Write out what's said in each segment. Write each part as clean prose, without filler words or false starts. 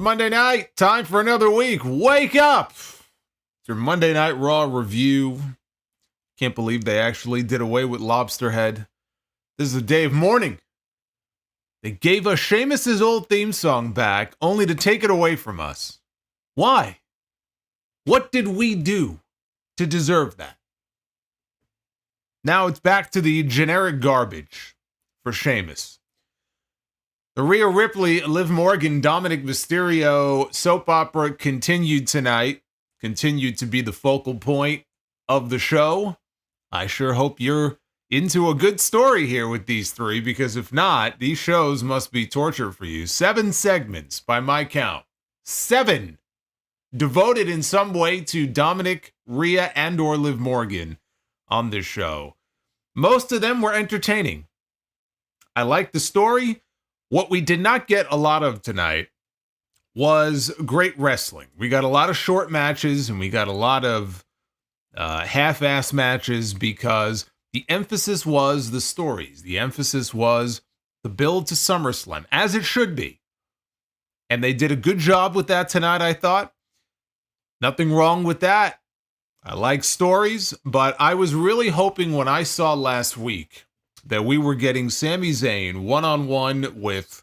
Monday night, time for another week. Wake up! It's your Monday Night Raw review. Can't believe they actually did away with Lobster Head. This is a day of mourning. They gave us Sheamus' old theme song back, only to take it away from us. Why? What did we do to deserve that? Now it's back to the generic garbage for Sheamus. The Rhea Ripley, Liv Morgan, Dominik Mysterio soap opera continued tonight. Continued to be the focal point of the show. I sure hope you're into a good story here with these three, because if not, these shows must be torture for you. 7 segments by my count. 7 devoted in some way to Dominik, Rhea, and or Liv Morgan on this show. Most of them were entertaining. I liked the story. What we did not get a lot of tonight was great wrestling. We got a lot of short matches and we got a lot of half-ass matches because the emphasis was the stories. The emphasis was the build to SummerSlam, as it should be. And they did a good job with that tonight, I thought. Nothing wrong with that. I like stories, but I was really hoping when I saw last week that we were getting Sami Zayn one-on-one with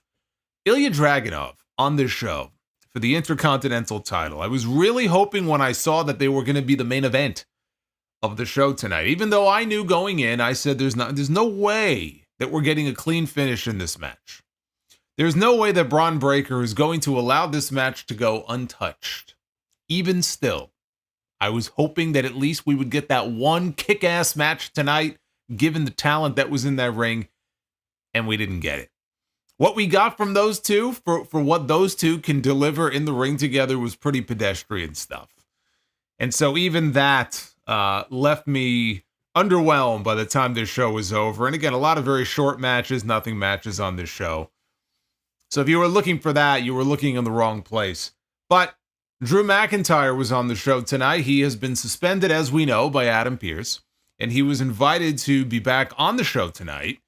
Ilja Dragunov on this show for the Intercontinental Title. I was really hoping when I saw that they were going to be the main event of the show tonight. Even though I knew going in, I said there's no way that we're getting a clean finish in this match. There's no way that Braun Breaker is going to allow this match to go untouched. Even still, I was hoping that at least we would get that one kick-ass match tonight, given the talent that was in that ring, and we didn't get it. What we got from those two, for what those two can deliver in the ring together, was pretty pedestrian stuff. And so even that left me underwhelmed by the time this show was over. And again, a lot of very short matches, nothing matches on this show. So if you were looking for that, you were looking in the wrong place. But Drew McIntyre was on the show tonight. He has been suspended, as we know, by Adam Pearce. And he was invited to be back on the show tonight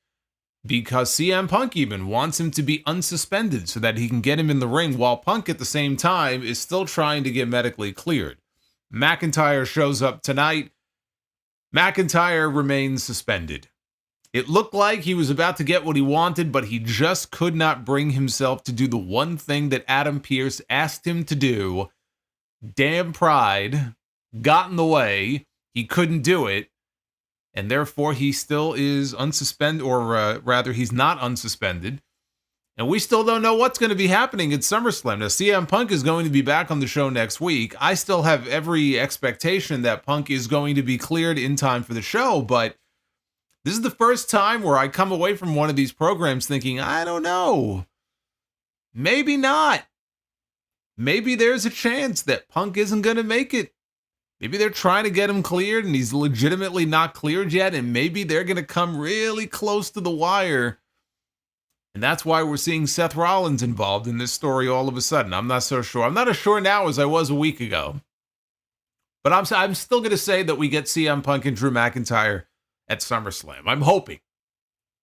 because CM Punk even wants him to be unsuspended so that he can get him in the ring, while Punk at the same time is still trying to get medically cleared. McIntyre shows up tonight. McIntyre remains suspended. It looked like he was about to get what he wanted, but he just could not bring himself to do the one thing that Adam Pearce asked him to do. Damn pride got in the way. He couldn't do it. And therefore, he still is unsuspended, or rather, he's not unsuspended. And we still don't know what's going to be happening at SummerSlam. Now, CM Punk is going to be back on the show next week. I still have every expectation that Punk is going to be cleared in time for the show, but this is the first time where I come away from one of these programs thinking, I don't know. Maybe not. Maybe there's a chance that Punk isn't going to make it. Maybe they're trying to get him cleared and he's legitimately not cleared yet, and maybe they're going to come really close to the wire. And that's why we're seeing Seth Rollins involved in this story all of a sudden. I'm not so sure. I'm not as sure now as I was a week ago. But I'm still going to say that we get CM Punk and Drew McIntyre at SummerSlam. I'm hoping.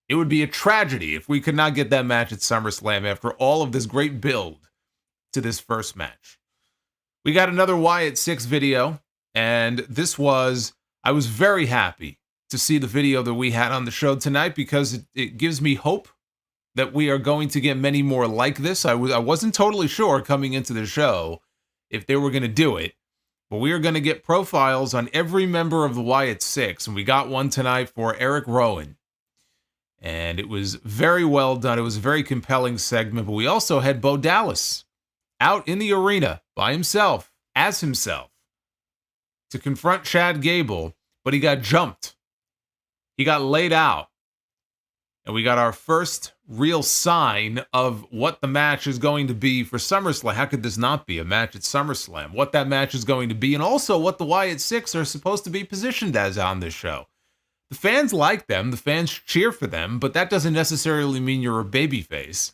It would be a tragedy if we could not get that match at SummerSlam after all of this great build to this first match. We got another Wyatt 6 video. And I was very happy to see the video that we had on the show tonight, because it gives me hope that we are going to get many more like this. I wasn't totally sure coming into the show if they were going to do it, but we are going to get profiles on every member of the Wyatt 6, and we got one tonight for Erick Rowan. And it was very well done. It was a very compelling segment, but we also had Bo Dallas out in the arena by himself, as himself, to confront Chad Gable, but he got jumped. He got laid out. And we got our first real sign of what the match is going to be for SummerSlam. How could this not be a match at SummerSlam? What that match is going to be, and also what the Wyatt 6 are supposed to be positioned as on this show. The fans like them, the fans cheer for them, but that doesn't necessarily mean you're a babyface.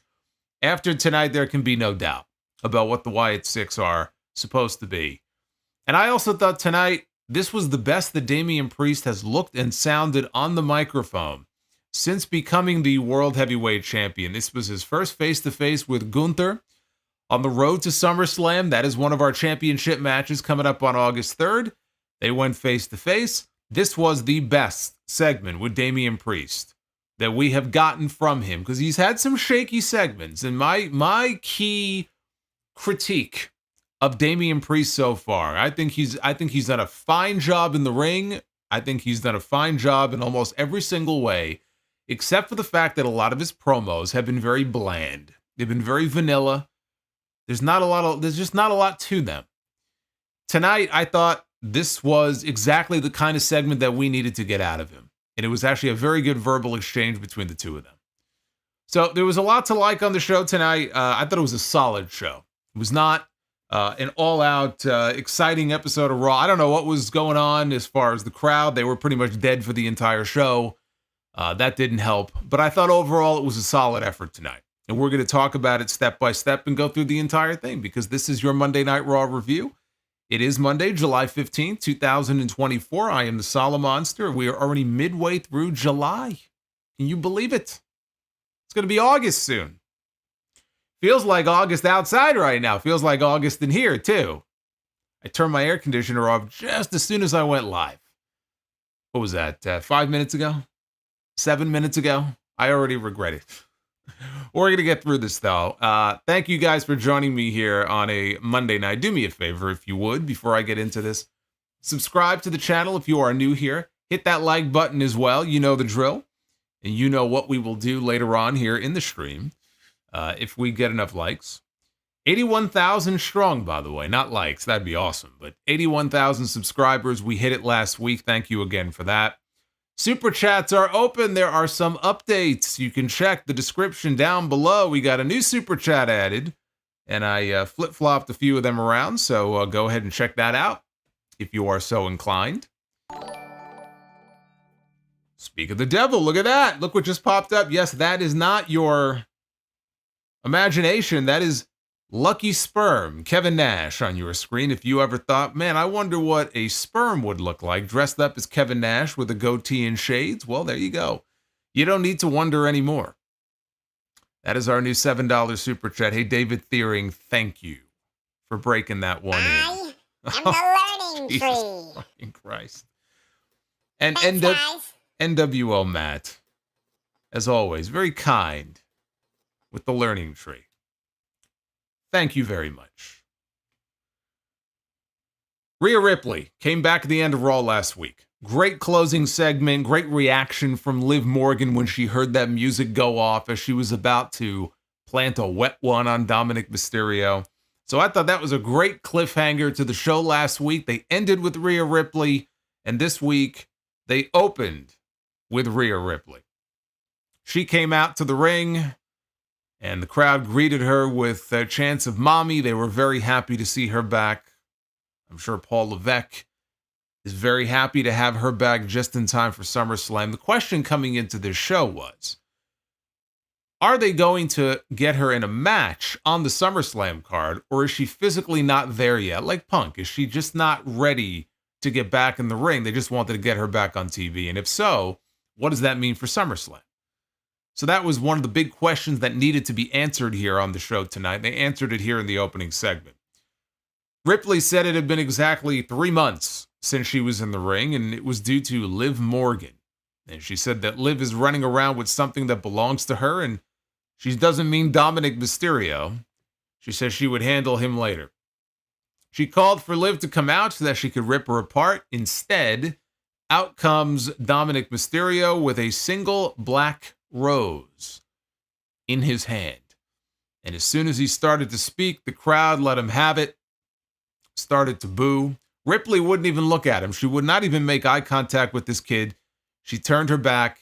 After tonight, there can be no doubt about what the Wyatt 6 are supposed to be. And I also thought tonight, this was the best that Damian Priest has looked and sounded on the microphone since becoming the World Heavyweight Champion. This was his first face-to-face with Gunther On the road to SummerSlam, that is one of our championship matches coming up on August 3rd. They went face-to-face. This was the best segment with Damian Priest that we have gotten from him, because he's had some shaky segments. And my key critique of Damian Priest so far, I think he's done a fine job in the ring. I think he's done a fine job in almost every single way, except for the fact that a lot of his promos have been very bland. They've been very vanilla. There's just not a lot to them. Tonight, I thought this was exactly the kind of segment that we needed to get out of him. And it was actually a very good verbal exchange between the two of them. So there was a lot to like on the show tonight. I thought it was a solid show. It was not an all-out exciting episode of Raw. I don't know what was going on as far as the crowd. They were pretty much dead for the entire show. That didn't help. But I thought overall it was a solid effort tonight. And we're going to talk about it step by step and go through the entire thing, because this is your Monday Night Raw review. It is Monday, July 15th, 2024. I am the Solomonster. We are already midway through July. Can you believe it? It's going to be August soon. Feels like August outside right now. Feels like August in here, too. I turned my air conditioner off just as soon as I went live. What was that, 5 minutes ago? 7 minutes ago? I already regret it. We're going to get through this, though. Thank you guys for joining me here on a Monday night. Do me a favor, if you would, before I get into this. Subscribe to the channel if you are new here. Hit that like button as well. You know the drill. And you know what we will do later on here in the stream if we get enough likes. 81,000 strong, by the way. Not likes. That'd be awesome. But 81,000 subscribers. We hit it last week. Thank you again for that. Super chats are open. There are some updates. You can check the description down below. We got a new super chat added, and I flip-flopped a few of them around, so go ahead and check that out if you are so inclined. Speak of the devil, look at that. Look what just popped up. Yes, that is not your imagination. That is Lucky Sperm, Kevin Nash on your screen. If you ever thought, man, I wonder what a sperm would look like dressed up as Kevin Nash with a goatee and shades, well, there you go. You don't need to wonder anymore. That is our new $7 super chat. Hey, David Thiering, thank you for breaking that one in. I am the learning Jesus tree. fucking Christ. And Thanks, guys. NWO Matt, as always, very kind with the learning tree. Thank you very much. Rhea Ripley came back at the end of Raw last week. Great closing segment, great reaction from Liv Morgan when she heard that music go off as she was about to plant a wet one on Dominik Mysterio. So I thought that was a great cliffhanger to the show last week. They ended with Rhea Ripley, and this week they opened with Rhea Ripley. She came out to the ring, and the crowd greeted her with chants of mommy. They were very happy to see her back. I'm sure Paul Levesque is very happy to have her back just in time for SummerSlam. The question coming into this show was, are they going to get her in a match on the SummerSlam card, or is she physically not there yet? Like Punk, is she just not ready to get back in the ring? They just wanted to get her back on TV. And if so, what does that mean for SummerSlam? So that was one of the big questions that needed to be answered here on the show tonight. They answered it here in the opening segment. Ripley said it had been exactly 3 months since she was in the ring, and it was due to Liv Morgan. And she said that Liv is running around with something that belongs to her, and she doesn't mean Dominik Mysterio. She says she would handle him later. She called for Liv to come out so that she could rip her apart. Instead, out comes Dominik Mysterio with a single black rose in his hand. And as soon as he started to speak, the crowd let him have it, started to boo. Ripley wouldn't even look at him. She would not even make eye contact with this kid. She turned her back.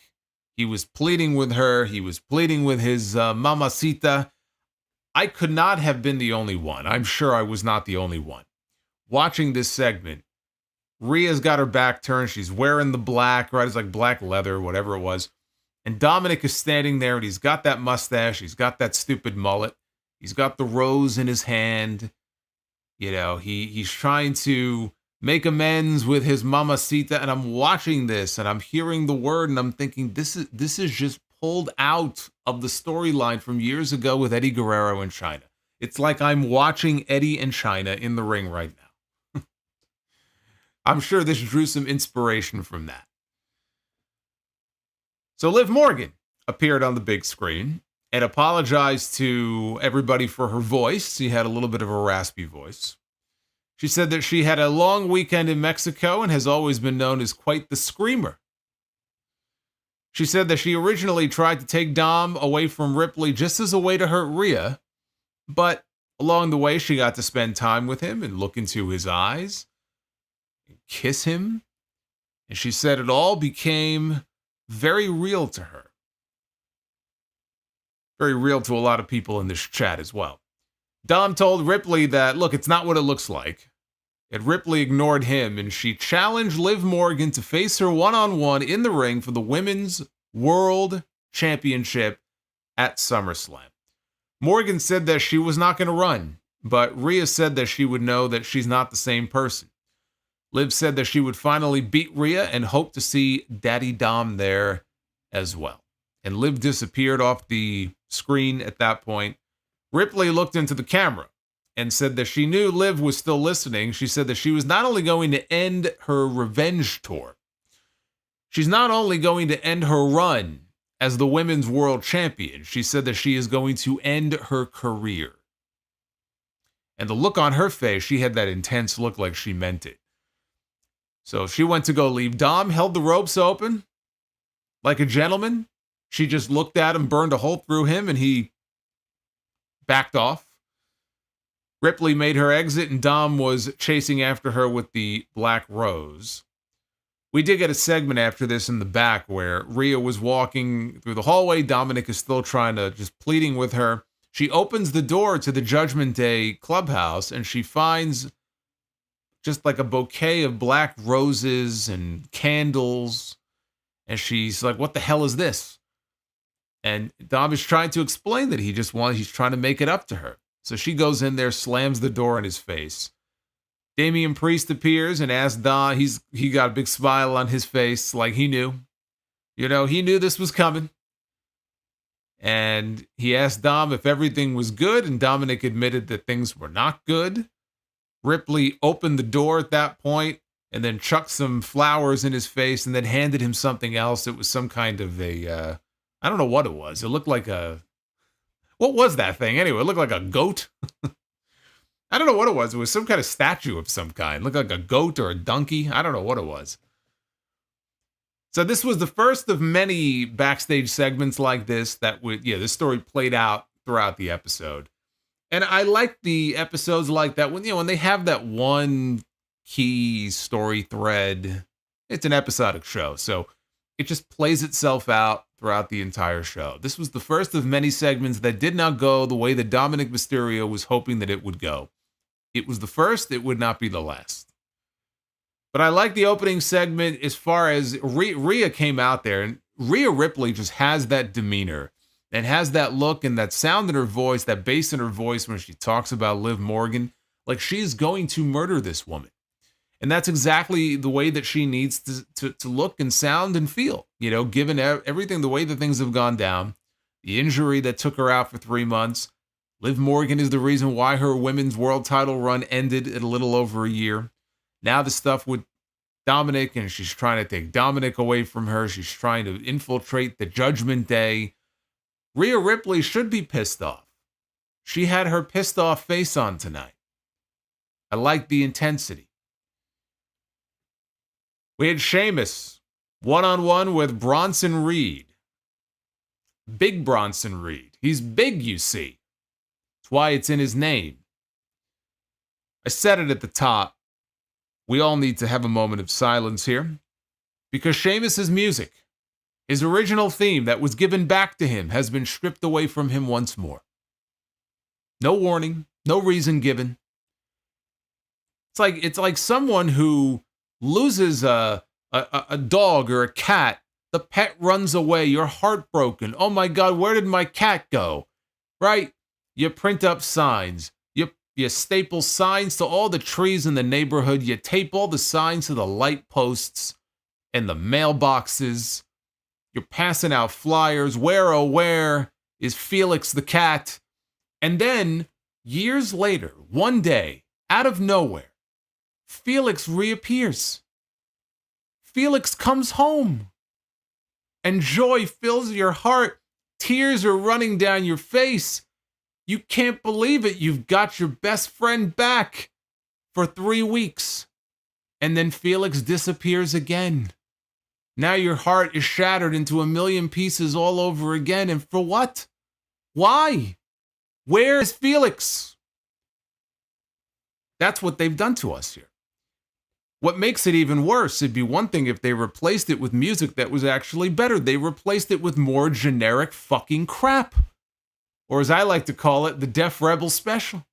He was pleading with her. He was pleading with his mamacita. I could not have been the only one. I'm sure I was not the only one. Watching this segment, Rhea's got her back turned. She's wearing the black, right? It's like black leather, whatever it was. And Dominik is standing there, and he's got that mustache. He's got that stupid mullet. He's got the rose in his hand. You know, he's trying to make amends with his mamacita. And I'm watching this, and I'm hearing the word, and I'm thinking, this is just pulled out of the storyline from years ago with Eddie Guerrero in China. It's like I'm watching Eddie and Chyna in the ring right now. I'm sure this drew some inspiration from that. So Liv Morgan appeared on the big screen and apologized to everybody for her voice. She had a little bit of a raspy voice. She said that she had a long weekend in Mexico and has always been known as quite the screamer. She said that she originally tried to take Dom away from Ripley just as a way to hurt Rhea, but along the way she got to spend time with him and look into his eyes and kiss him. And she said it all became very real to her. Very real to a lot of people in this chat as well. Dom told Ripley that, look, it's not what it looks like. And Ripley ignored him, and she challenged Liv Morgan to face her one-on-one in the ring for the Women's World Championship at SummerSlam. Morgan said that she was not going to run, but Rhea said that she would know that she's not the same person. Liv said that she would finally beat Rhea and hoped to see Daddy Dom there as well. And Liv disappeared off the screen at that point. Ripley looked into the camera and said that she knew Liv was still listening. She said that she was not only going to end her revenge tour, she's not only going to end her run as the Women's World Champion, she said that she is going to end her career. And the look on her face, she had that intense look like she meant it. So she went to go leave. Dom held the ropes open like a gentleman. She just looked at him, burned a hole through him, and he backed off. Ripley made her exit, and Dom was chasing after her with the Black Rose. We did get a segment after this in the back where Rhea was walking through the hallway. Dominik is still trying to, just pleading with her. She opens the door to the Judgment Day clubhouse, and she finds just like a bouquet of black roses and candles. And she's like, what the hell is this? And Dom is trying to explain that he's trying to make it up to her. So she goes in there, slams the door in his face. Damian Priest appears and asks Dom, he got a big smile on his face, like he knew. He knew this was coming. And he asked Dom if everything was good, and Dominik admitted that things were not good. Ripley opened the door at that point and then chucked some flowers in his face and then handed him something else. It was some kind of a, I don't know what it was. It looked like what was that thing anyway? It looked like a goat. I don't know what it was. It was some kind of statue of some kind. It looked like a goat or a donkey. I don't know what it was. So this was the first of many backstage segments like this this story played out throughout the episode. And I like the episodes like that when they have that one key story thread. It's an episodic show, so it just plays itself out throughout the entire show. This was the first of many segments that did not go the way that Dominik Mysterio was hoping that it would go. It was the first, it would not be the last. But I like the opening segment as far as Rhea came out there, and Rhea Ripley just has that demeanor and has that look and that sound in her voice, that bass in her voice when she talks about Liv Morgan, like she's going to murder this woman. And that's exactly the way that she needs to look and sound and feel, given everything, the way that things have gone down, the injury that took her out for 3 months. Liv Morgan is the reason why her women's world title run ended at a little over a year. Now the stuff with Dominik, and she's trying to take Dominik away from her. She's trying to infiltrate the Judgment Day. Rhea Ripley should be pissed off. She had her pissed off face on tonight. I like the intensity. We had Sheamus one-on-one with Bronson Reed. Big Bronson Reed. He's big, you see. That's why it's in his name. I said it at the top. We all need to have a moment of silence here. Because Sheamus's music, his original theme that was given back to him, has been stripped away from him once more. No warning, no reason given. It's like someone who loses a dog or a cat. The pet runs away. You're heartbroken. Oh my God, where did my cat go? Right? You print up signs. You staple signs to all the trees in the neighborhood. You tape all the signs to the light posts and the mailboxes. You're passing out flyers. Where, oh, where is Felix the cat? And then Years later, one day, out of nowhere, Felix reappears. Felix comes home. And joy fills your heart. Tears are running down your face. You can't believe it. You've got your best friend back for 3 weeks. And then Felix disappears again. Now your heart is shattered into a million pieces all over again. And for what? Why? Where is Felix? That's what they've done to us here. What makes it even worse, it'd be one thing if they replaced it with music that was actually better. They replaced it with more generic fucking crap. Or as I like to call it, the Def Rebel special.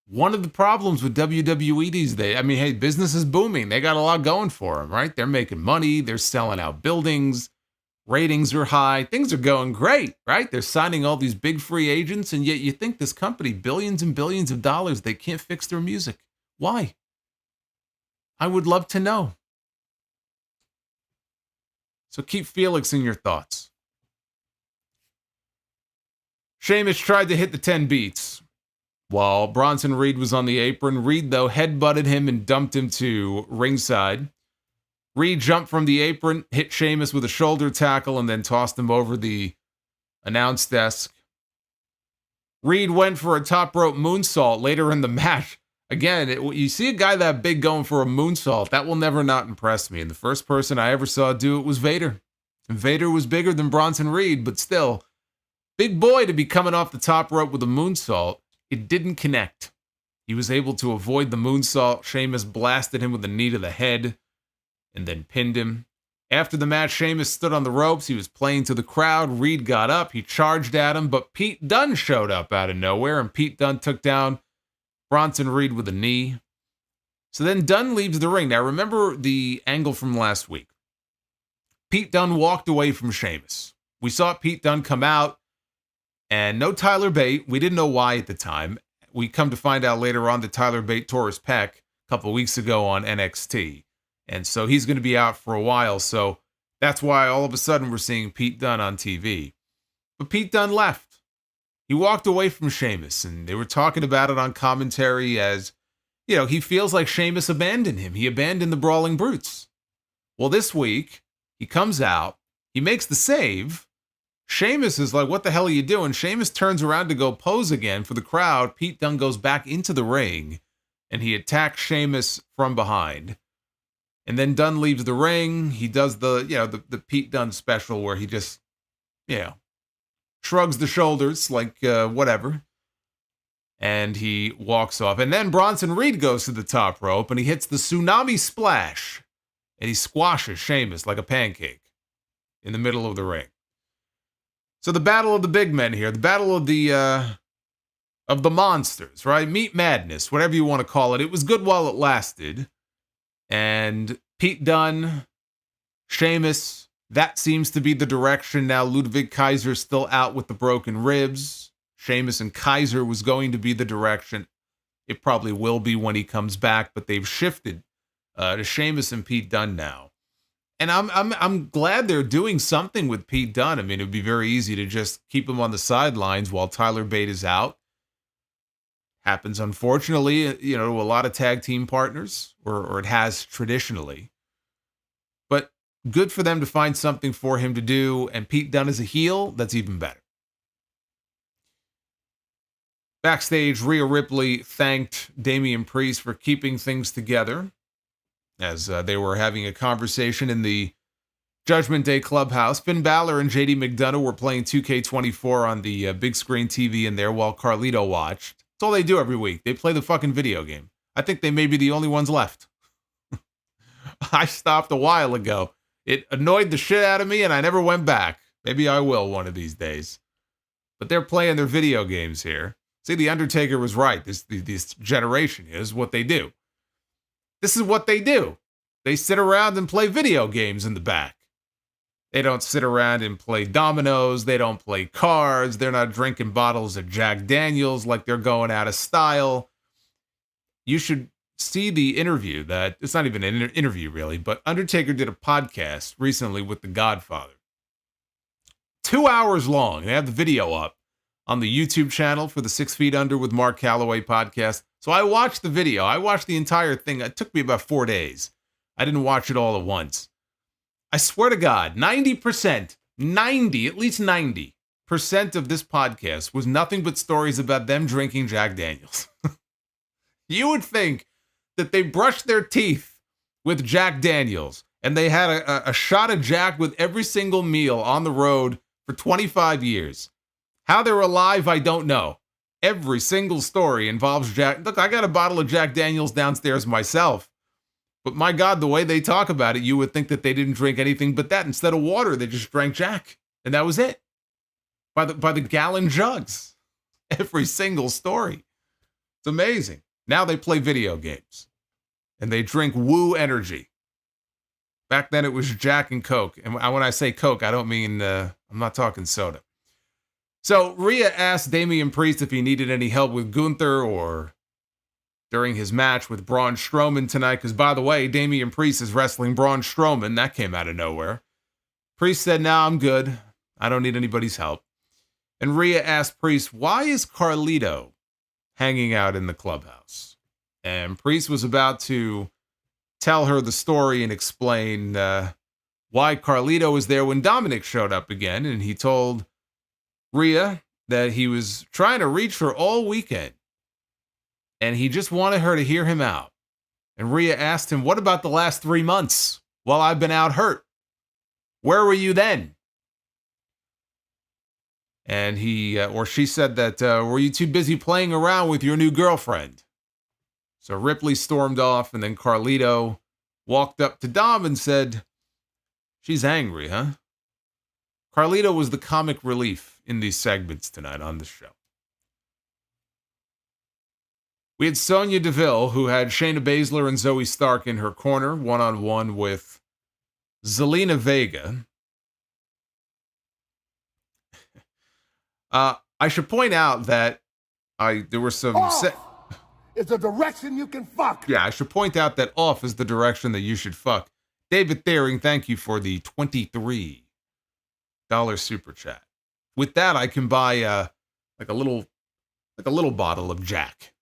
One of the problems with WWE these days, I mean, hey, business is booming. They got a lot going for them, right? They're making money. They're selling out buildings. Ratings are high. Things are going great, right? They're signing all these big free agents, and yet you think this company, billions and billions of dollars, they can't fix their music. Why? I would love to know. So keep Felix in your thoughts. Sheamus tried to hit the 10 beats. While Bronson Reed was on the apron, Reed, though, headbutted him and dumped him to ringside. Reed jumped from the apron, hit Sheamus with a shoulder tackle, and then tossed him over the announce desk. Reed went for a top rope moonsault later in the match. Again, you see a guy that big going for a moonsault, that will never not impress me. And the first person I ever saw do it was Vader. And Vader was bigger than Bronson Reed, but still, big boy to be coming off the top rope with a moonsault. It didn't connect. He was able to avoid the moonsault. Sheamus blasted him with a knee to the head and then pinned him. After the match, Sheamus stood on the ropes. He was playing to the crowd. Reed got up. He charged at him, but Pete Dunne showed up out of nowhere, and Pete Dunne took down Bronson Reed with a knee. So then Dunne leaves the ring. Now, remember the angle from last week. Pete Dunne walked away from Sheamus. We saw Pete Dunne come out, and no Tyler Bate. We didn't know why at the time. We come to find out later on that Tyler Bate tore his pec a couple of weeks ago on NXT. And so he's going to be out for a while. So that's why all of a sudden we're seeing Pete Dunne on TV. But Pete Dunne left. He walked away from Sheamus, and they were talking about it on commentary as, you know, he feels like Sheamus abandoned him. He abandoned the Brawling Brutes. Well, this week, he comes out, he makes the save. Sheamus is like, what the hell are you doing? Sheamus turns around to go pose again for the crowd. Pete Dunne goes back into the ring, and he attacks Sheamus from behind. And then Dunne leaves the ring. He does the Pete Dunne special where he just, shrugs the shoulders like whatever. And he walks off. And then Bronson Reed goes to the top rope and he hits the tsunami splash. And he squashes Sheamus like a pancake in the middle of the ring. So the battle of the big men here. The battle of the monsters, right? Meat Madness, whatever you want to call it. It was good while it lasted. And Pete Dunne, Sheamus, that seems to be the direction now. Ludwig Kaiser's still out with the broken ribs. Sheamus and Kaiser was going to be the direction. It probably will be when he comes back, but they've shifted to Sheamus and Pete Dunne now. And I'm glad they're doing something with Pete Dunne. I mean, it would be very easy to just keep him on the sidelines while Tyler Bate is out. Happens, unfortunately, to a lot of tag team partners, or it has traditionally. But good for them to find something for him to do, and Pete Dunne as a heel, that's even better. Backstage, Rhea Ripley thanked Damian Priest for keeping things together as they were having a conversation in the Judgment Day Clubhouse. Finn Balor and JD McDonough were playing 2K24 on the big screen TV in there while Carlito watched. That's all they do every week. They play the fucking video game. I think they may be the only ones left. I stopped a while ago. It annoyed the shit out of me and I never went back. Maybe I will one of these days. But they're playing their video games here. See, the Undertaker was right. This generation is what they do. This is what they do. They sit around and play video games in the back. They don't sit around and play dominoes. They don't play cards. They're not drinking bottles of Jack Daniels like they're going out of style. You should see the interview that, it's not even an interview really, but Undertaker did a podcast recently with The Godfather. 2 hours long. They have the video up on the YouTube channel for the 6 Feet Under with Mark Calloway podcast. So I watched the video. I watched the entire thing. It took me about 4 days. I didn't watch it all at once. I swear to God, 90%, at least 90% of this podcast was nothing but stories about them drinking Jack Daniels. You would think that they brushed their teeth with Jack Daniels and they had a shot of Jack with every single meal on the road for 25 years. How they're alive, I don't know. Every single story involves Jack. Look, I got a bottle of Jack Daniels downstairs myself. But my God, the way they talk about it, you would think that they didn't drink anything but that. Instead of water, they just drank Jack. And that was it. By the gallon jugs. Every single story. It's amazing. Now they play video games. And they drink Woo Energy. Back then it was Jack and Coke. And when I say Coke, I don't mean, I'm not talking soda. So Rhea asked Damian Priest if he needed any help with Gunther or during his match with Braun Strowman tonight. Because, by the way, Damian Priest is wrestling Braun Strowman. That came out of nowhere. Priest said, "No, I'm good. I don't need anybody's help." And Rhea asked Priest, why is Carlito hanging out in the clubhouse? And Priest was about to tell her the story and explain why Carlito was there when Dominik showed up again. And he told Rhea that he was trying to reach her all weekend. And he just wanted her to hear him out. And Rhea asked him, what about the last 3 months while I've been out hurt? Where were you then? And she said that, were you too busy playing around with your new girlfriend? So Ripley stormed off, and then Carlito walked up to Dom and said, she's angry, huh? Carlito was the comic relief in these segments tonight on the show. We had Sonya Deville, who had Shayna Baszler and Zoe Stark in her corner, one-on-one with Zelina Vega. I should point out that there were some... It's a direction you can fuck. Yeah, I should point out that off is the direction that you should fuck. David Thering, thank you for the $23 super chat. With that, I can buy like a little bottle of Jack.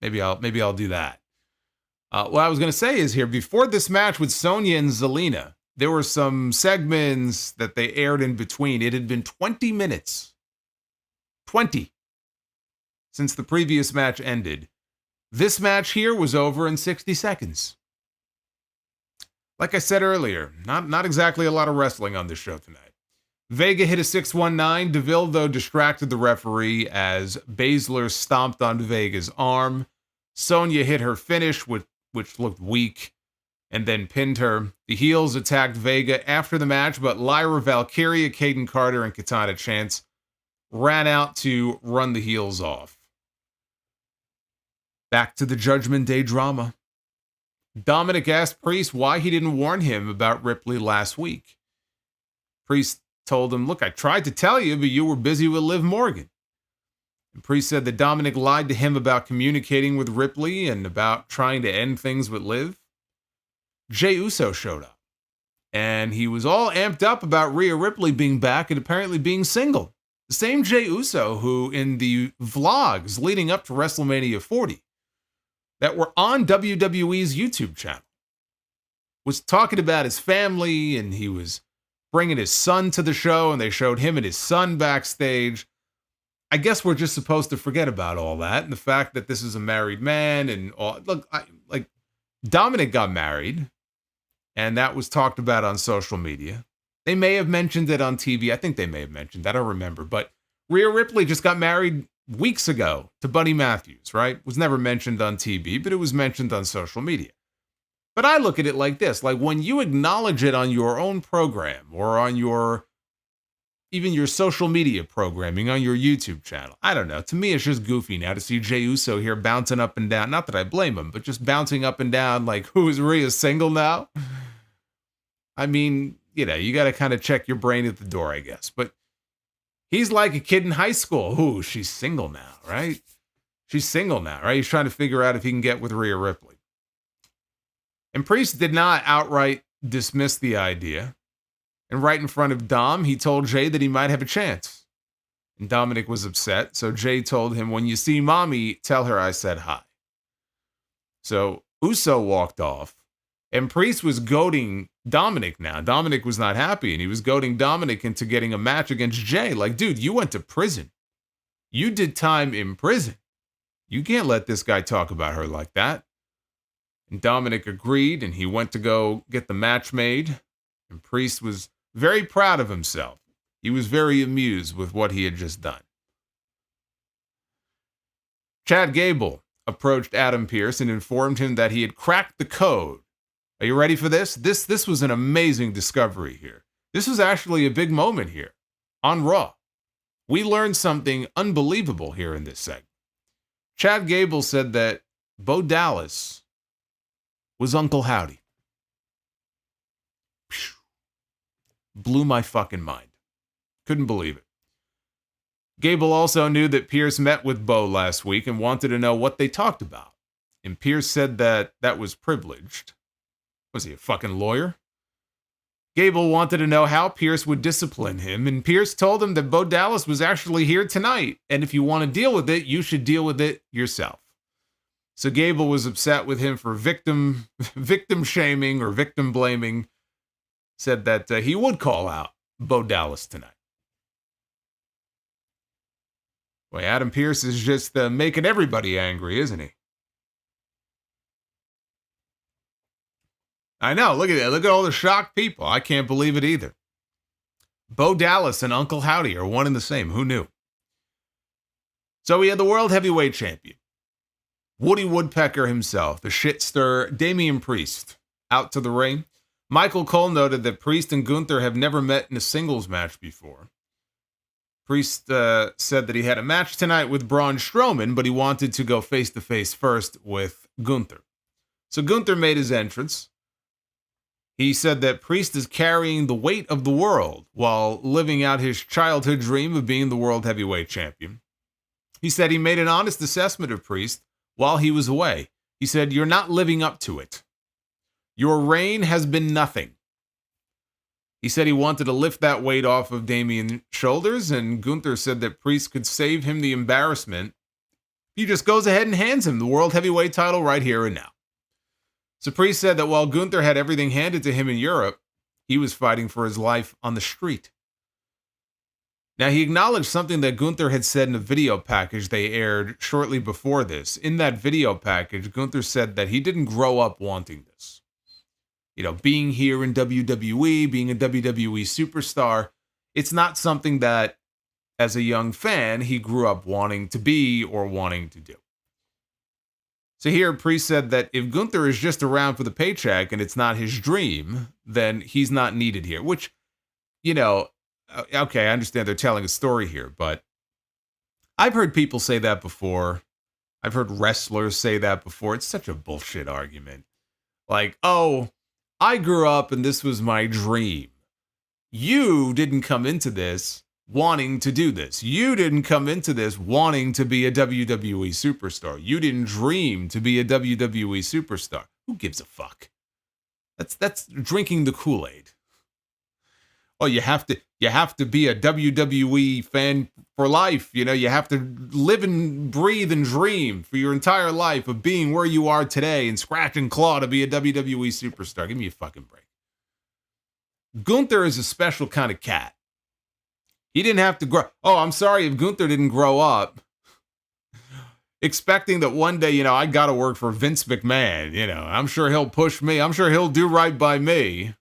Maybe I'll do that. What I was going to say is here, before this match with Sonya and Zelina, there were some segments that they aired in between. It had been 20 minutes. 20. Since the previous match ended. This match here was over in 60 seconds. Like I said earlier, not exactly a lot of wrestling on this show tonight. Vega hit a 619. Deville, though, distracted the referee as Baszler stomped on Vega's arm. Sonya hit her finish, which looked weak, and then pinned her. The heels attacked Vega after the match, but Lyra Valkyria, Kaden Carter, and Katana Chance ran out to run the heels off. Back to the Judgment Day drama. Dominik asked Priest why he didn't warn him about Ripley last week. Priest told him, look, I tried to tell you, but you were busy with Liv Morgan. And Priest said that Dominik lied to him about communicating with Ripley and about trying to end things with Liv. Jey Uso showed up, and he was all amped up about Rhea Ripley being back and apparently being single. The same Jey Uso who, in the vlogs leading up to WrestleMania 40, that were on WWE's YouTube channel, was talking about his family, and he was bringing his son to the show, and they showed him and his son backstage. I guess we're just supposed to forget about all that, and the fact that this is a married man, and all. Look, Dominik got married, and that was talked about on social media. They may have mentioned it on TV. I think they may have mentioned that. I don't remember. But Rhea Ripley just got married weeks ago to Buddy Matthews, right? Was never mentioned on TV, but it was mentioned on social media. But I look at it like this, like when you acknowledge it on your own program or on even your social media programming on your YouTube channel. I don't know. To me, it's just goofy now to see Jey Uso here bouncing up and down. Not that I blame him, but just bouncing up and down like, who is Rhea, single now? I mean, you got to kind of check your brain at the door, I guess. But he's like a kid in high school. Ooh, she's single now, right? She's single now, right? He's trying to figure out if he can get with Rhea Ripley. And Priest did not outright dismiss the idea. And right in front of Dom, he told Jey that he might have a chance. And Dominik was upset, so Jay told him, when you see mommy, tell her I said hi. So Uso walked off, and Priest was goading Dominik now. Dominik was not happy, and he was goading Dominik into getting a match against Jay. Like, dude, you went to prison. You did time in prison. You can't let this guy talk about her like that. And Dominik agreed, and he went to go get the match made. And Priest was very proud of himself. He was very amused with what he had just done. Chad Gable approached Adam Pearce and informed him that he had cracked the code. Are you ready for this? This was an amazing discovery here. This was actually a big moment here on Raw. We learned something unbelievable here in this segment. Chad Gable said that Bo Dallas was Uncle Howdy. Blew my fucking mind. Couldn't believe it. Gable also knew that Pearce met with Bo last week and wanted to know what they talked about. And Pearce said that was privileged. Was he a fucking lawyer? Gable wanted to know how Pearce would discipline him, and Pearce told him that Bo Dallas was actually here tonight, and if you want to deal with it, you should deal with it yourself. So Gable was upset with him for victim shaming or victim blaming, said that he would call out Bo Dallas tonight. Boy, Adam Pearce is just making everybody angry, isn't he? I know, look at that. Look at all the shocked people. I can't believe it either. Bo Dallas and Uncle Howdy are one and the same. Who knew? So we had the World Heavyweight Champion, Woody Woodpecker himself, the shitster Damian Priest, out to the ring. Michael Cole noted that Priest and Gunther have never met in a singles match before. Priest said that he had a match tonight with Braun Strowman, but he wanted to go face-to-face first with Gunther. So Gunther made his entrance. He said that Priest is carrying the weight of the world while living out his childhood dream of being the World Heavyweight Champion. He said he made an honest assessment of Priest while he was away. He said, "You're not living up to it. Your reign has been nothing." He said he wanted to lift that weight off of Damian's shoulders, and Gunther said that Priest could save him the embarrassment. He just goes ahead and hands him the World Heavyweight title right here and now. So Priest said that while Gunther had everything handed to him in Europe, he was fighting for his life on the street. Now, he acknowledged something that Gunther had said in a video package they aired shortly before this. In that video package, Gunther said that he didn't grow up wanting this. You know, being here in WWE, being a WWE superstar, it's not something that, as a young fan, he grew up wanting to be or wanting to do. So here, Priest said that if Gunther is just around for the paycheck and it's not his dream, then he's not needed here. Which, you know, okay, I understand they're telling a story here, but I've heard people say that before. I've heard wrestlers say that before. It's such a bullshit argument. Like, oh, I grew up and this was my dream. You didn't come into this wanting to do this. You didn't come into this wanting to be a WWE superstar. You didn't dream to be a WWE superstar. Who gives a fuck? That's drinking the Kool-Aid. Oh, you have to be a WWE fan for life. You know, you have to live and breathe and dream for your entire life of being where you are today and scratch and claw to be a WWE superstar. Give me a fucking break. Gunther is a special kind of cat. He didn't have to grow. Oh, I'm sorry if Gunther didn't grow up expecting that one day, you know, I got to work for Vince McMahon. You know, I'm sure he'll push me. I'm sure he'll do right by me.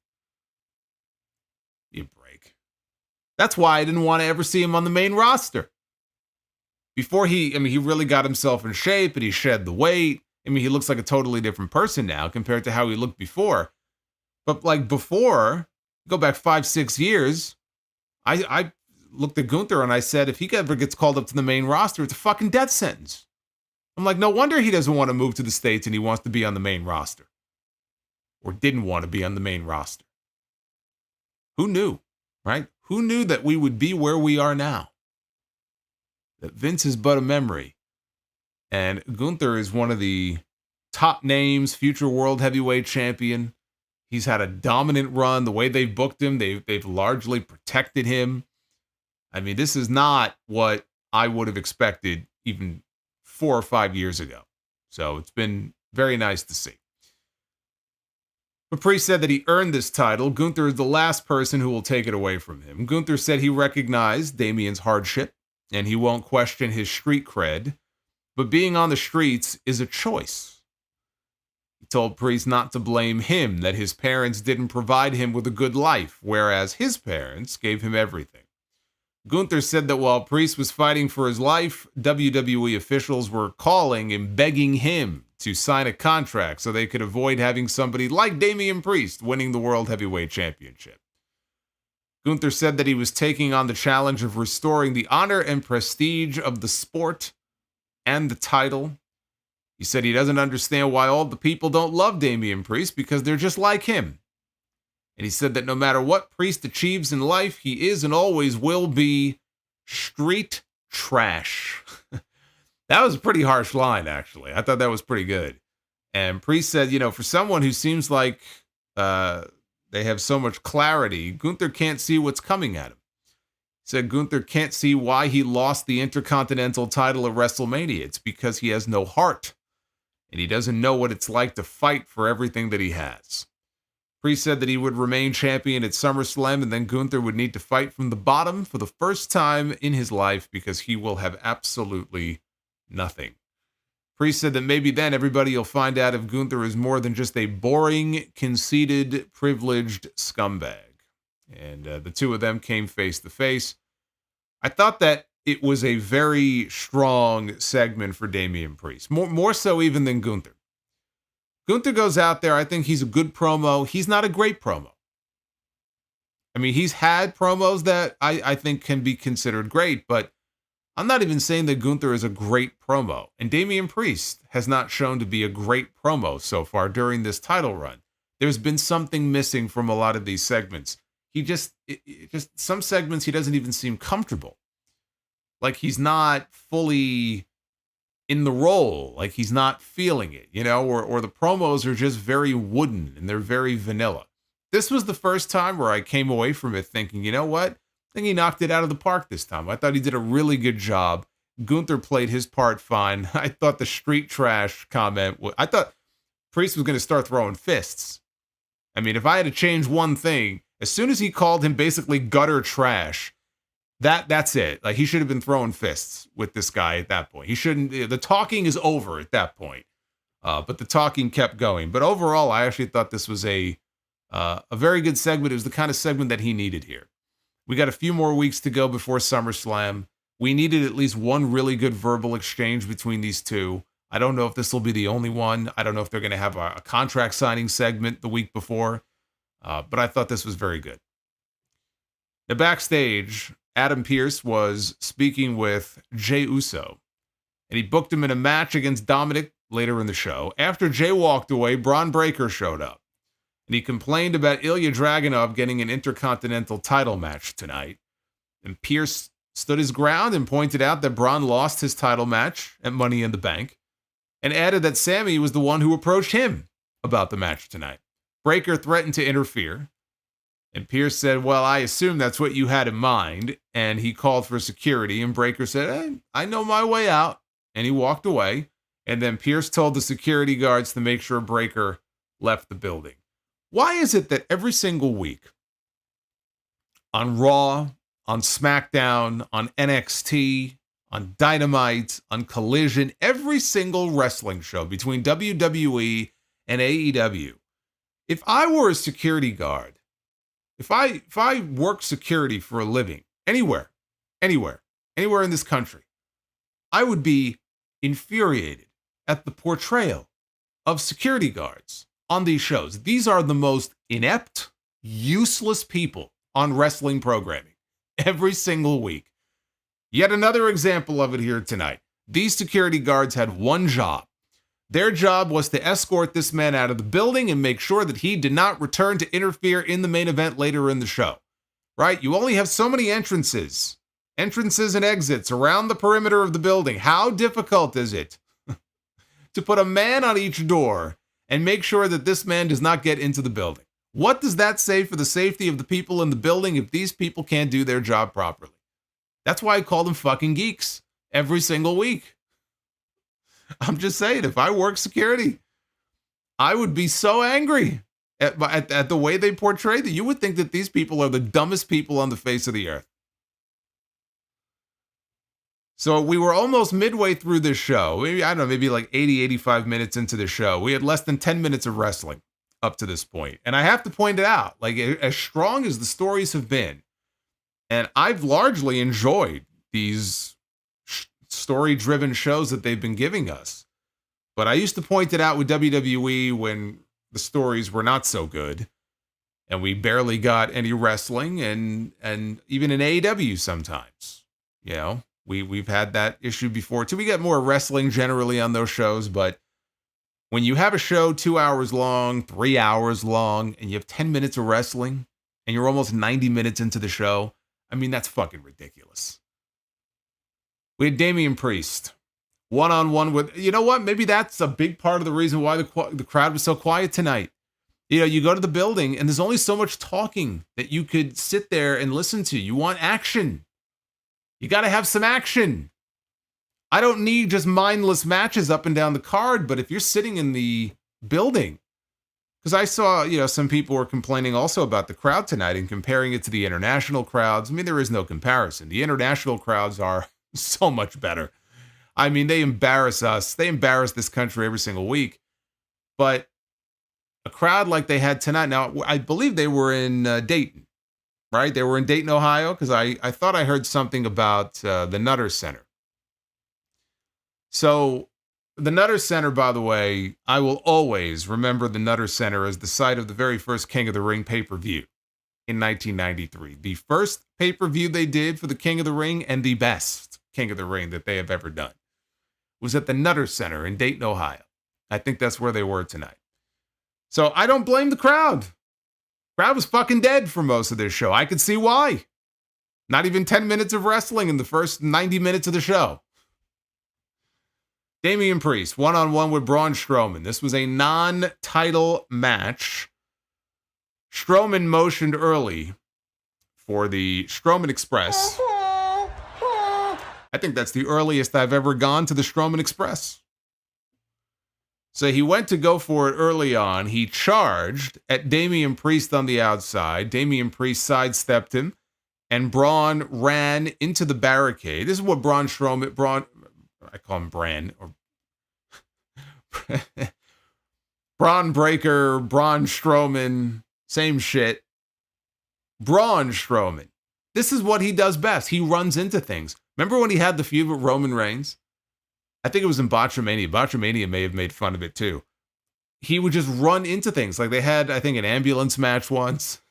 You break. That's why I didn't want to ever see him on the main roster. Before he really got himself in shape and he shed the weight. I mean, he looks like a totally different person now compared to how he looked before. But like before, go back 5-6 years, I looked at Gunther and I said, if he ever gets called up to the main roster, it's a fucking death sentence. I'm like, no wonder he doesn't want to move to the States and he wants to be on the main roster. Or didn't want to be on the main roster. Who knew, right? Who knew that we would be where we are now? That Vince is but a memory. And Gunther is one of the top names, future world heavyweight champion. He's had a dominant run. The way they've booked him, they've largely protected him. I mean, this is not what I would have expected even 4 or 5 years ago. So it's been very nice to see. But Priest said that he earned this title. Gunther is the last person who will take it away from him. Gunther said he recognized Damian's hardship and he won't question his street cred, but being on the streets is a choice. He told Priest not to blame him, that his parents didn't provide him with a good life, whereas his parents gave him everything. Gunther said that while Priest was fighting for his life, WWE officials were calling and begging him to sign a contract so they could avoid having somebody like Damian Priest winning the World Heavyweight Championship. Gunther said that he was taking on the challenge of restoring the honor and prestige of the sport and the title. He said he doesn't understand why all the people don't love Damian Priest because they're just like him. And he said that no matter what Priest achieves in life, he is and always will be street trash. That was a pretty harsh line, actually. I thought that was pretty good. And Priest said, for someone who seems like they have so much clarity, Gunther can't see what's coming at him. He said Gunther can't see why he lost the Intercontinental title at WrestleMania. It's because he has no heart. And he doesn't know what it's like to fight for everything that he has. Priest said that he would remain champion at SummerSlam, and then Gunther would need to fight from the bottom for the first time in his life because he will have absolutely nothing. Priest said that maybe then everybody will find out if Gunther is more than just a boring, conceited, privileged scumbag. And the two of them came face to face. I thought that it was a very strong segment for Damian Priest, more so even than Gunther. Gunther goes out there. I think he's a good promo. He's not a great promo. I mean, he's had promos that I think can be considered great, but I'm not even saying that Gunther is a great promo. And Damian Priest has not shown to be a great promo so far during this title run. There's been something missing from a lot of these segments. Some segments he doesn't even seem comfortable. Like he's not fully in the role, like he's not feeling it, or the promos are just very wooden and they're very vanilla. This was the first time where I came away from it thinking, you know what? I think he knocked it out of the park this time. I thought he did a really good job. Gunther played his part fine. I thought the street trash comment, I thought Priest was going to start throwing fists. I mean, if I had to change one thing, as soon as he called him basically gutter trash, that's it. Like he should have been throwing fists with this guy at that point. He shouldn't. The talking is over at that point. But the talking kept going. But overall, I actually thought this was a very good segment. It was the kind of segment that he needed here. We got a few more weeks to go before SummerSlam. We needed at least one really good verbal exchange between these two. I don't know if this will be the only one. I don't know if they're going to have a contract signing segment the week before. But I thought this was very good. Now, backstage, Adam Pearce was speaking with Jey Uso, and he booked him in a match against Dominik later in the show. After Jey walked away, Braun Breaker showed up, and he complained about Ilja Dragunov getting an Intercontinental title match tonight. And Pearce stood his ground and pointed out that Braun lost his title match at Money in the Bank, and added that Sami was the one who approached him about the match tonight. Breaker threatened to interfere, and Pearce said, well, I assume that's what you had in mind. And he called for security. And Breaker said, I know my way out. And he walked away. And then Pearce told the security guards to make sure Breaker left the building. Why is it that every single week on Raw, on SmackDown, on NXT, on Dynamite, on Collision, every single wrestling show between WWE and AEW, if I were a security guard, if I work security for a living, anywhere in this country, I would be infuriated at the portrayal of security guards on these shows. These are the most inept, useless people on wrestling programming every single week. Yet another example of it here tonight. These security guards had one job. Their job was to escort this man out of the building and make sure that he did not return to interfere in the main event later in the show. Right? You only have so many entrances and exits around the perimeter of the building. How difficult is it to put a man on each door and make sure that this man does not get into the building? What does that say for the safety of the people in the building if these people can't do their job properly? That's why I call them fucking geeks every single week. I'm just saying, if I work security, I would be so angry at the way they portray that. You would think that these people are the dumbest people on the face of the earth. So we were almost midway through this show. Maybe, I don't know, maybe like 80, 85 minutes into the show. We had less than 10 minutes of wrestling up to this point. And I have to point it out, like, as strong as the stories have been, and I've largely enjoyed these story-driven shows that they've been giving us. But I used to point it out with WWE when the stories were not so good, and we barely got any wrestling, and even in AEW sometimes. You know, we've had that issue before too. We get more wrestling generally on those shows, but when you have a show 2 hours long, 3 hours long, and you have 10 minutes of wrestling, and you're almost 90 minutes into the show, I mean, that's fucking ridiculous. We had Damian Priest one-on-one with, you know what? Maybe that's a big part of the reason why the crowd was so quiet tonight. You know, you go to the building and there's only so much talking that you could sit there and listen to. You want action. You got to have some action. I don't need just mindless matches up and down the card, but if you're sitting in the building, because I saw, you know, some people were complaining also about the crowd tonight and comparing it to the international crowds. I mean, there is no comparison. The international crowds are so much better. I mean, they embarrass us. They embarrass this country every single week. But a crowd like they had tonight, now, I believe they were in Dayton, right? They were in Dayton, Ohio, because I thought I heard something about the Nutter Center. So the Nutter Center, by the way, I will always remember the Nutter Center as the site of the very first King of the Ring pay-per-view in 1993. The first pay-per-view they did for the King of the Ring, and the best King of the Ring that they have ever done, was at the Nutter Center in Dayton, Ohio. I think that's where they were tonight. So I don't blame the crowd. Crowd was fucking dead for most of this show. I could see why. Not even 10 minutes of wrestling in the first 90 minutes of the show. Damian Priest, one-on-one with Braun Strowman. This was a non-title match. Strowman motioned early for the Strowman Express. I think that's the earliest I've ever gone to the Strowman Express. So he went to go for it early on. He charged at Damian Priest on the outside. Damian Priest sidestepped him, and Braun ran into the barricade. This is what Braun, I call him Bran, or Braun Breaker, Braun Strowman, same shit. Braun Strowman. This is what he does best. He runs into things. Remember when he had the feud with Roman Reigns? I think it was in Botchamania. Botchamania may have made fun of it too. He would just run into things. Like they had, I think, an ambulance match once.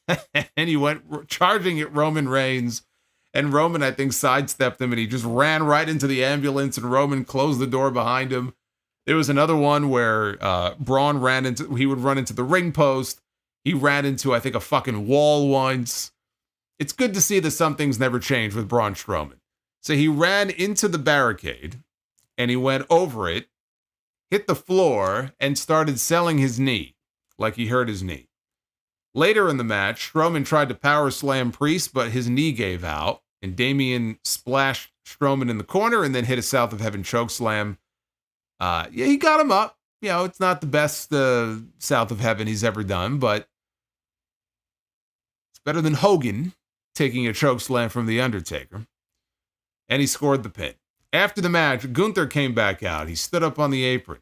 And he went charging at Roman Reigns. And Roman, I think, sidestepped him. And he just ran right into the ambulance. And Roman closed the door behind him. There was another one where Braun he would run into the ring post. He ran into, I think, a fucking wall once. It's good to see that some things never change with Braun Strowman. So he ran into the barricade. And he went over it, hit the floor, and started selling his knee, like he hurt his knee. Later in the match, Strowman tried to power slam Priest, but his knee gave out, and Damian splashed Strowman in the corner and then hit a South of Heaven chokeslam. Yeah, he got him up. You know, it's not the best South of Heaven he's ever done, but it's better than Hogan taking a chokeslam from The Undertaker. And he scored the pin. After the match, Gunther came back out. He stood up on the apron,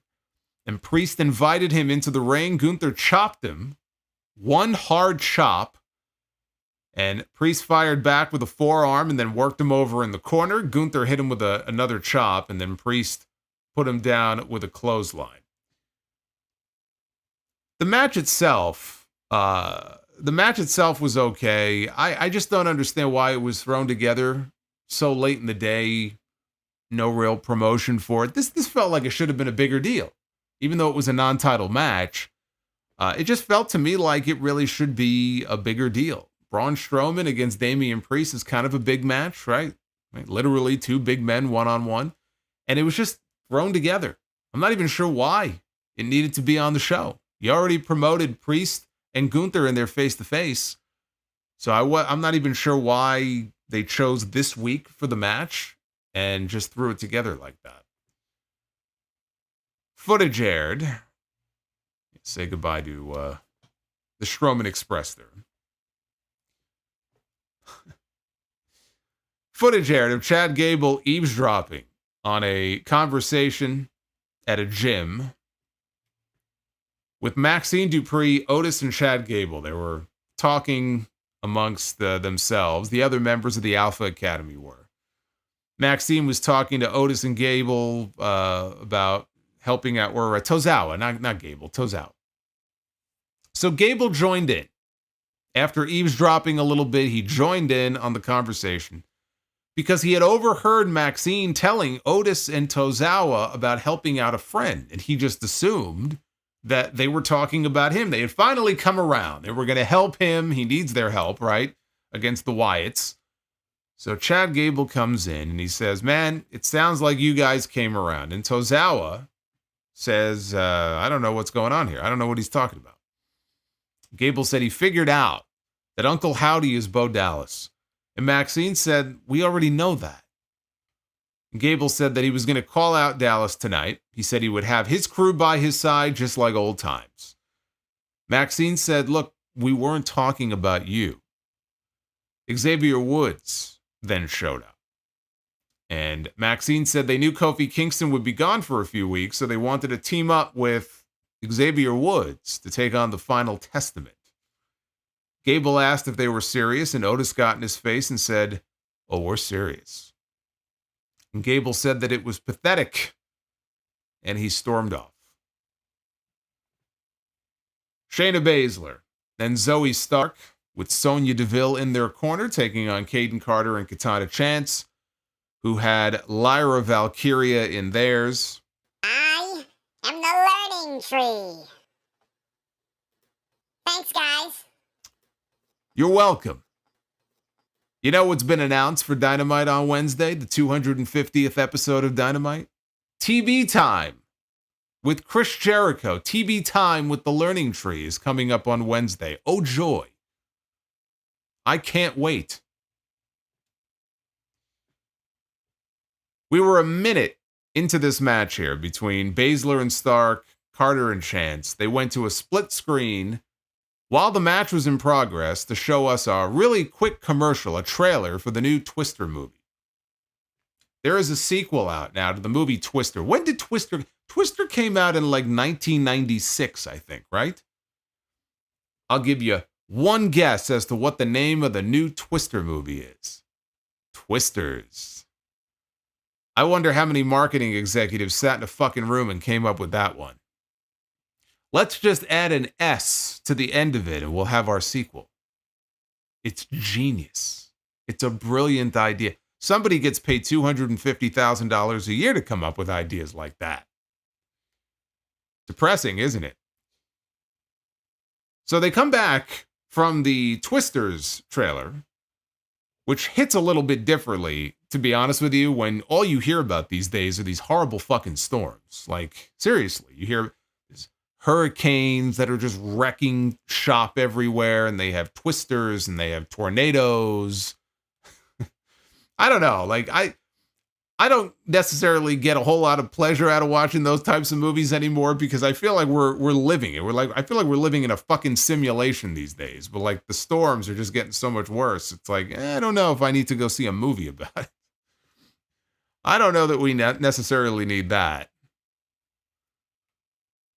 and Priest invited him into the ring. Gunther chopped him, one hard chop, and Priest fired back with a forearm and then worked him over in the corner. Gunther hit him with another chop, and then Priest put him down with a clothesline. The match itself was okay. I just don't understand why it was thrown together so late in the day. No real promotion for it. This felt like it should have been a bigger deal. Even though it was a non-title match, it just felt to me like it really should be a bigger deal. Braun Strowman against Damian Priest is kind of a big match, right? Literally two big men one-on-one. And it was just thrown together. I'm not even sure why it needed to be on the show. You already promoted Priest and Gunther in their face-to-face. So I'm not even sure why they chose this week for the match and just threw it together like that. Footage aired. Say goodbye to the Strowman Express there. Footage aired of Chad Gable eavesdropping on a conversation at a gym with Maxine Dupree, Otis, and Chad Gable. They were talking amongst themselves. The other members of the Alpha Academy were. Maxine was talking to Otis and Gable about helping out, or Tozawa, not Gable, Tozawa. So Gable joined in. After eavesdropping a little bit, he joined in on the conversation because he had overheard Maxine telling Otis and Tozawa about helping out a friend, and he just assumed that they were talking about him. They had finally come around. They were going to help him. He needs their help, right? Against the Wyatts. So Chad Gable comes in and he says, man, it sounds like you guys came around. And Tozawa says, I don't know what's going on here. I don't know what he's talking about. Gable said he figured out that Uncle Howdy is Bo Dallas. And Maxine said, we already know that. And Gable said that he was going to call out Dallas tonight. He said he would have his crew by his side just like old times. Maxine said, look, we weren't talking about you. Xavier Woods then showed up. And Maxine said they knew Kofi Kingston would be gone for a few weeks, so they wanted to team up with Xavier Woods to take on the Final Testament. Gable asked if they were serious, and Otis got in his face and said, oh, we're serious. And Gable said that it was pathetic, and he stormed off. Shayna Baszler and Zoe Stark, with Sonya Deville in their corner, taking on Kaden Carter and Katana Chance, who had Lyra Valkyria in theirs. I am the learning tree. Thanks, guys. You're welcome. You know what's been announced for Dynamite on Wednesday, the 250th episode of Dynamite? TB Time with Chris Jericho. TB Time with the Learning Tree is coming up on Wednesday. Oh, joy. I can't wait. We were a minute into this match here between Baszler and Stark, Carter and Chance. They went to a split screen while the match was in progress to show us a really quick commercial, a trailer for the new Twister movie. There is a sequel out now to the movie Twister. When did Twister came out in like 1996, I think, right? I'll give you one guess as to what the name of the new Twister movie is. Twisters. I wonder how many marketing executives sat in a fucking room and came up with that one. Let's just add an S to the end of it and we'll have our sequel. It's genius. It's a brilliant idea. Somebody gets paid $250,000 a year to come up with ideas like that. Depressing, isn't it? So they come back from the Twisters trailer, which hits a little bit differently, to be honest with you, when all you hear about these days are these horrible fucking storms. Like, seriously, you hear these hurricanes that are just wrecking shop everywhere, and they have twisters, and they have tornadoes. I don't know. Like, I don't necessarily get a whole lot of pleasure out of watching those types of movies anymore because I feel like we're living it. I feel like we're living in a fucking simulation these days. But like the storms are just getting so much worse. It's like, I don't know if I need to go see a movie about it. I don't know that we necessarily need that.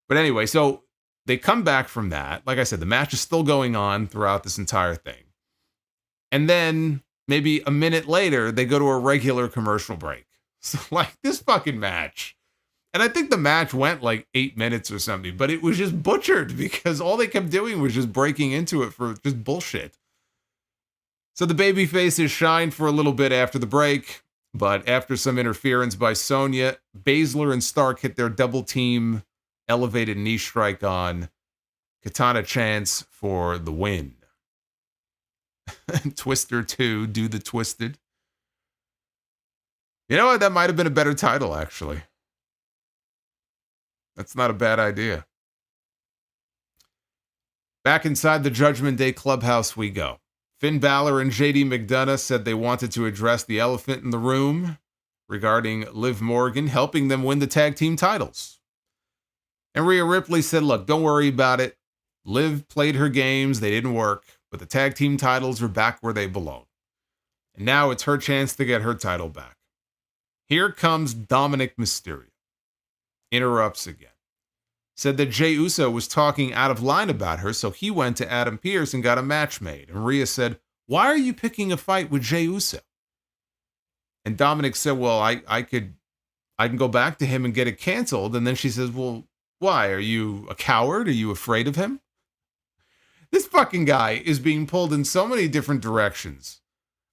But anyway, so they come back from that. Like I said, the match is still going on throughout this entire thing. And then maybe a minute later, they go to a regular commercial break. So like this fucking match. And I think the match went like 8 minutes or something, but it was just butchered because all they kept doing was just breaking into it for just bullshit. So the baby faces shined for a little bit after the break, but after some interference by Sonya, Baszler and Stark hit their double team elevated knee strike on Katana Chance for the win. Twister 2, do the twisted. You know what? That might have been a better title, actually. That's not a bad idea. Back inside the Judgment Day clubhouse we go. Finn Balor and JD McDonough said they wanted to address the elephant in the room regarding Liv Morgan helping them win the tag team titles. And Rhea Ripley said, look, don't worry about it. Liv played her games. They didn't work, but the tag team titles are back where they belong. And now it's her chance to get her title back. Here comes Dominik Mysterio. Interrupts again. Said that Jey Uso was talking out of line about her, so he went to Adam Pearce and got a match made. And Rhea said, why are you picking a fight with Jey Uso? And Dominik said, well, I can go back to him and get it canceled. And then she says, well, why? Are you a coward? Are you afraid of him? This fucking guy is being pulled in so many different directions.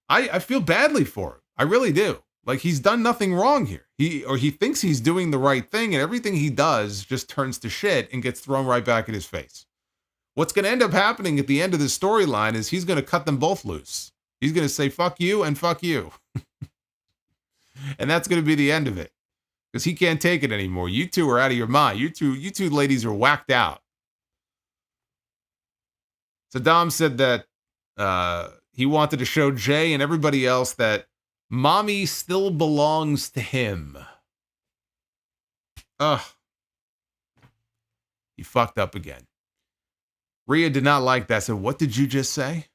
I feel badly for him. I really do. Like, he's done nothing wrong here. He thinks he's doing the right thing, and everything he does just turns to shit and gets thrown right back in his face. What's going to end up happening at the end of the storyline is he's going to cut them both loose. He's going to say, fuck you and fuck you. And that's going to be the end of it. Because he can't take it anymore. You two are out of your mind. You two ladies are whacked out. So Dom said that he wanted to show Jay and everybody else that mommy still belongs to him. Ugh. He fucked up again. Rhea did not like that. Said, what did you just say?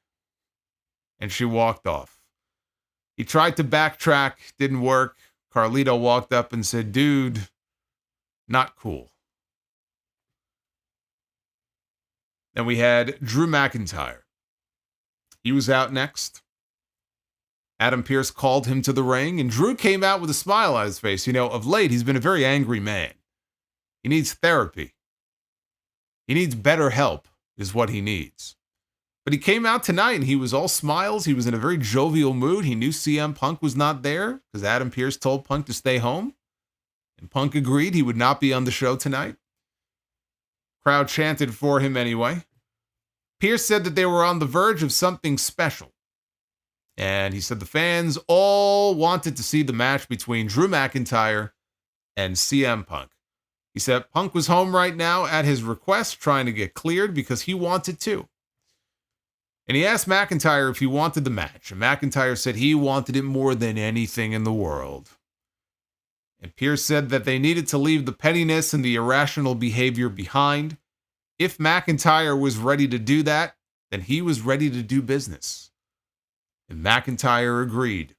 And she walked off. He tried to backtrack. Didn't work. Carlito walked up and said, dude, not cool. Then we had Drew McIntyre. He was out next. Adam Pearce called him to the ring, and Drew came out with a smile on his face. You know, of late, he's been a very angry man. He needs therapy. He needs better help, is what he needs. But he came out tonight, and he was all smiles. He was in a very jovial mood. He knew CM Punk was not there, because Adam Pearce told Punk to stay home. And Punk agreed he would not be on the show tonight. Crowd chanted for him anyway. Pearce said that they were on the verge of something special. And he said the fans all wanted to see the match between Drew McIntyre and CM Punk. He said Punk was home right now at his request, trying to get cleared because he wanted to. And he asked McIntyre if he wanted the match. And McIntyre said he wanted it more than anything in the world. And Pearce said that they needed to leave the pettiness and the irrational behavior behind. If McIntyre was ready to do that, then he was ready to do business. And McIntyre agreed.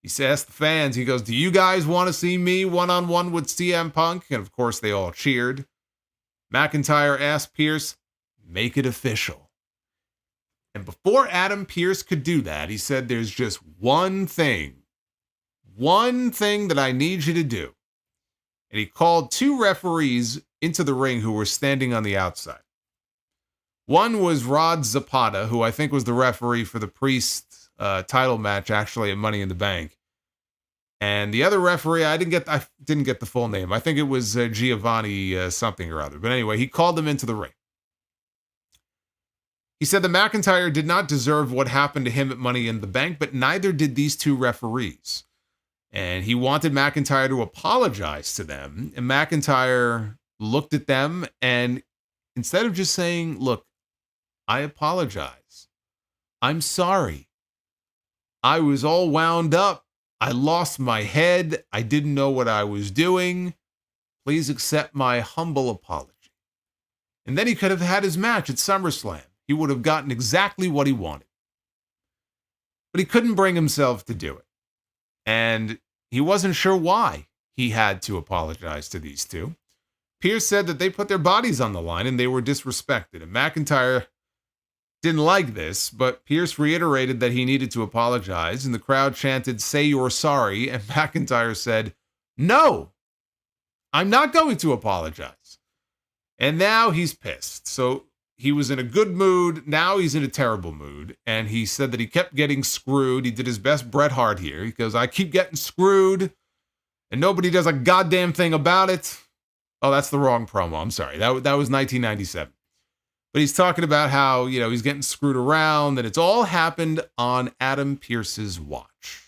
He asked the fans, he goes, do you guys want to see me one-on-one with CM Punk? And of course, they all cheered. McIntyre asked Pearce, make it official. And before Adam Pearce could do that, he said, there's just one thing that I need you to do. And he called two referees into the ring who were standing on the outside. One was Rod Zapata, who I think was the referee for the Priest title match, actually, at Money in the Bank. And the other referee, I didn't get the full name. I think it was Giovanni something or other. But anyway, he called them into the ring. He said that McIntyre did not deserve what happened to him at Money in the Bank, but neither did these two referees. And he wanted McIntyre to apologize to them. And McIntyre looked at them, and instead of just saying, look, I apologize. I'm sorry. I was all wound up. I lost my head. I didn't know what I was doing. Please accept my humble apology. And then he could have had his match at SummerSlam. He would have gotten exactly what he wanted. But he couldn't bring himself to do it. And he wasn't sure why he had to apologize to these two. Pearce said that they put their bodies on the line and they were disrespected. And McIntyre didn't like this, but Pearce reiterated that he needed to apologize, and the crowd chanted, say you're sorry, and McIntyre said, no, I'm not going to apologize. And now he's pissed. So he was in a good mood, now he's in a terrible mood, and he said that he kept getting screwed. He did his best Bret Hart here. He goes, I keep getting screwed, and nobody does a goddamn thing about it. Oh, that's the wrong promo. I'm sorry. That was 1997. But he's talking about how, you know, he's getting screwed around, and it's all happened on Adam Pearce's watch.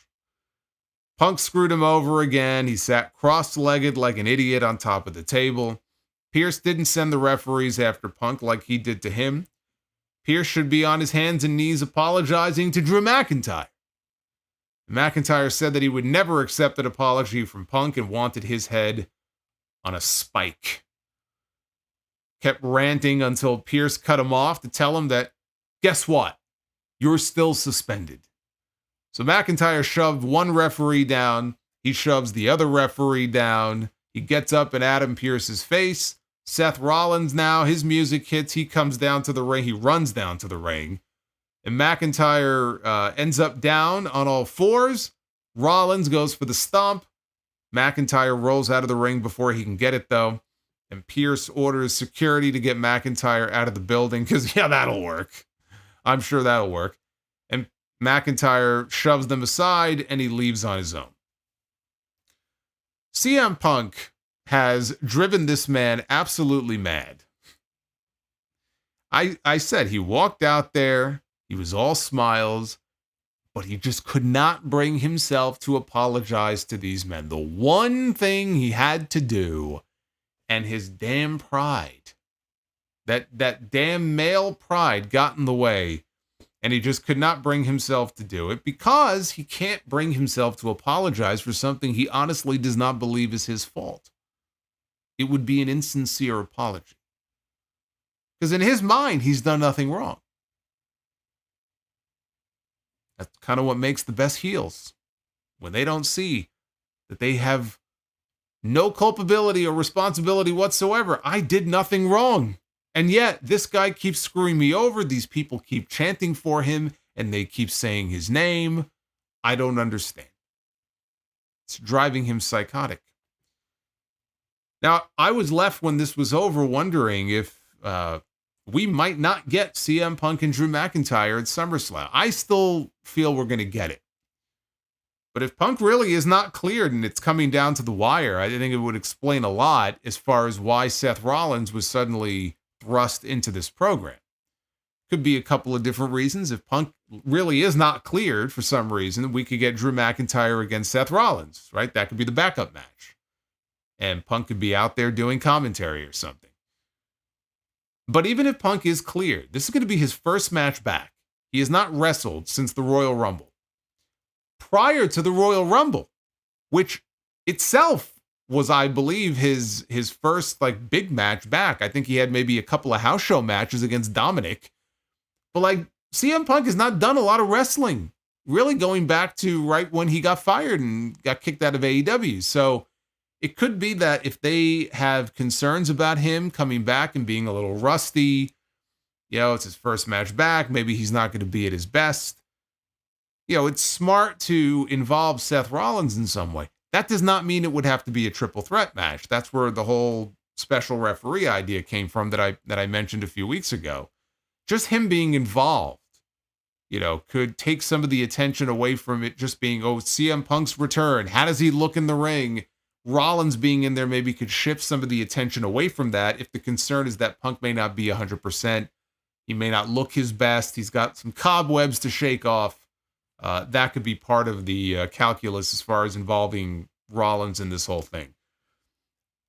Punk screwed him over again. He sat cross-legged like an idiot on top of the table. Pearce didn't send the referees after Punk like he did to him. Pierce should be on his hands and knees apologizing to Drew McIntyre. McIntyre said that he would never accept an apology from Punk and wanted his head on a spike. Kept ranting until Pierce cut him off to tell him that, guess what? You're still suspended. So McIntyre shoved one referee down. He shoves the other referee down. He gets up in Adam Pierce's face. Seth Rollins now, his music hits. He comes down to the ring. He runs down to the ring. And McIntyre ends up down on all fours. Rollins goes for the stomp. McIntyre rolls out of the ring before he can get it, though. And Pierce orders security to get McIntyre out of the building because, yeah, that'll work. I'm sure that'll work. And McIntyre shoves them aside and he leaves on his own. CM Punk has driven this man absolutely mad. I said he walked out there, he was all smiles, but he just could not bring himself to apologize to these men. The one thing he had to do, and his damn pride, that damn male pride got in the way, and he just could not bring himself to do it because he can't bring himself to apologize for something he honestly does not believe is his fault. It would be an insincere apology. Because in his mind, he's done nothing wrong. That's kind of what makes the best heels. When they don't see that they have no culpability or responsibility whatsoever. I did nothing wrong. And yet, this guy keeps screwing me over. These people keep chanting for him, and they keep saying his name. I don't understand. It's driving him psychotic. Now, I was left when this was over wondering if we might not get CM Punk and Drew McIntyre at SummerSlam. I still feel we're going to get it. But if Punk really is not cleared and it's coming down to the wire, I think it would explain a lot as far as why Seth Rollins was suddenly thrust into this program. Could be a couple of different reasons. If Punk really is not cleared for some reason, we could get Drew McIntyre against Seth Rollins, right? That could be the backup match. And Punk could be out there doing commentary or something. But even if Punk is cleared, this is going to be his first match back. He has not wrestled since the Royal Rumble. Prior to the Royal Rumble, which itself was, I believe, his first big match back. I think he had maybe a couple of house show matches against Dominik. But CM Punk has not done a lot of wrestling, really going back to right when he got fired and got kicked out of AEW. So it could be that if they have concerns about him coming back and being a little rusty, it's his first match back, maybe he's not going to be at his best. It's smart to involve Seth Rollins in some way. That does not mean it would have to be a triple threat match. That's where the whole special referee idea came from that I mentioned a few weeks ago. Just him being involved, could take some of the attention away from it just being, CM Punk's return. How does he look in the ring? Rollins being in there maybe could shift some of the attention away from that if the concern is that Punk may not be 100%. He may not look his best. He's got some cobwebs to shake off. That could be part of the calculus as far as involving Rollins in this whole thing.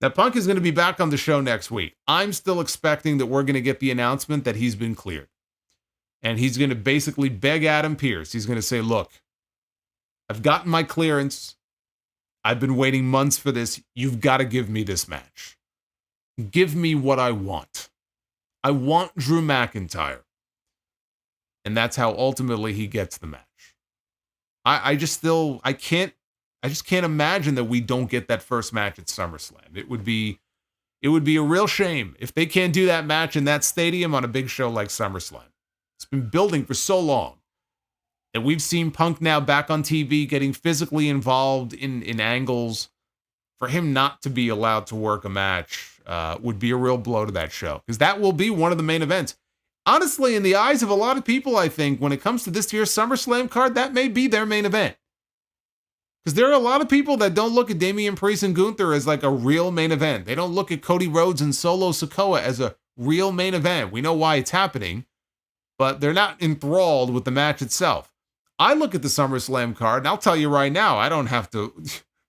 Now, Punk is going to be back on the show next week. I'm still expecting that we're going to get the announcement that he's been cleared. And he's going to basically beg Adam Pearce. He's going to say, look, I've gotten my clearance. I've been waiting months for this. You've got to give me this match. Give me what I want. I want Drew McIntyre. And that's how ultimately he gets the match. I just can't imagine that we don't get that first match at SummerSlam. It would be a real shame if they can't do that match in that stadium on a big show like SummerSlam. It's been building for so long. And we've seen Punk now back on TV getting physically involved in angles. For him not to be allowed to work a match would be a real blow to that show. Because that will be one of the main events. Honestly, in the eyes of a lot of people, I think, when it comes to this year's SummerSlam card, that may be their main event. Because there are a lot of people that don't look at Damian Priest and Gunther as a real main event. They don't look at Cody Rhodes and Solo Sikoa as a real main event. We know why it's happening, but they're not enthralled with the match itself. I look at the SummerSlam card, and I'll tell you right now, I don't have to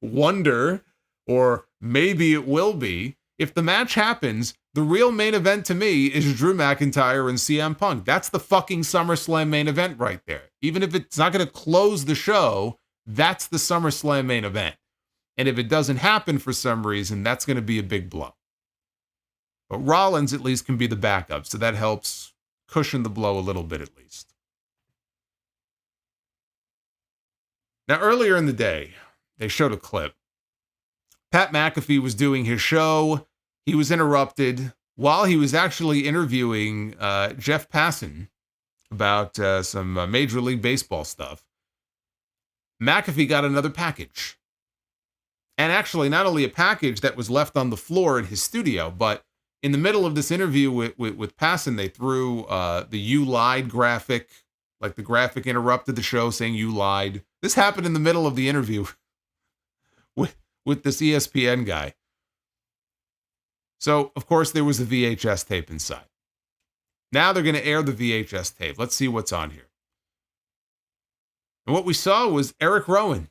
wonder, or maybe it will be. If the match happens, The real main event to me is Drew McIntyre and CM Punk. That's the fucking SummerSlam main event right there. Even if it's not going to close the show, that's the SummerSlam main event. And if it doesn't happen for some reason, that's going to be a big blow. But Rollins at least can be the backup, so that helps cushion the blow a little bit at least. Now, earlier in the day, they showed a clip. Pat McAfee was doing his show. He was interrupted while he was actually interviewing Jeff Passan about some Major League Baseball stuff. McAfee got another package. And actually, not only a package that was left on the floor in his studio, but in the middle of this interview with Passan, they threw the "You Lied" graphic, like the graphic interrupted the show saying "You lied." This happened in the middle of the interview with this ESPN guy. So, of course, there was a VHS tape inside. Now they're going to air the VHS tape. Let's see what's on here. And what we saw was Erick Rowan.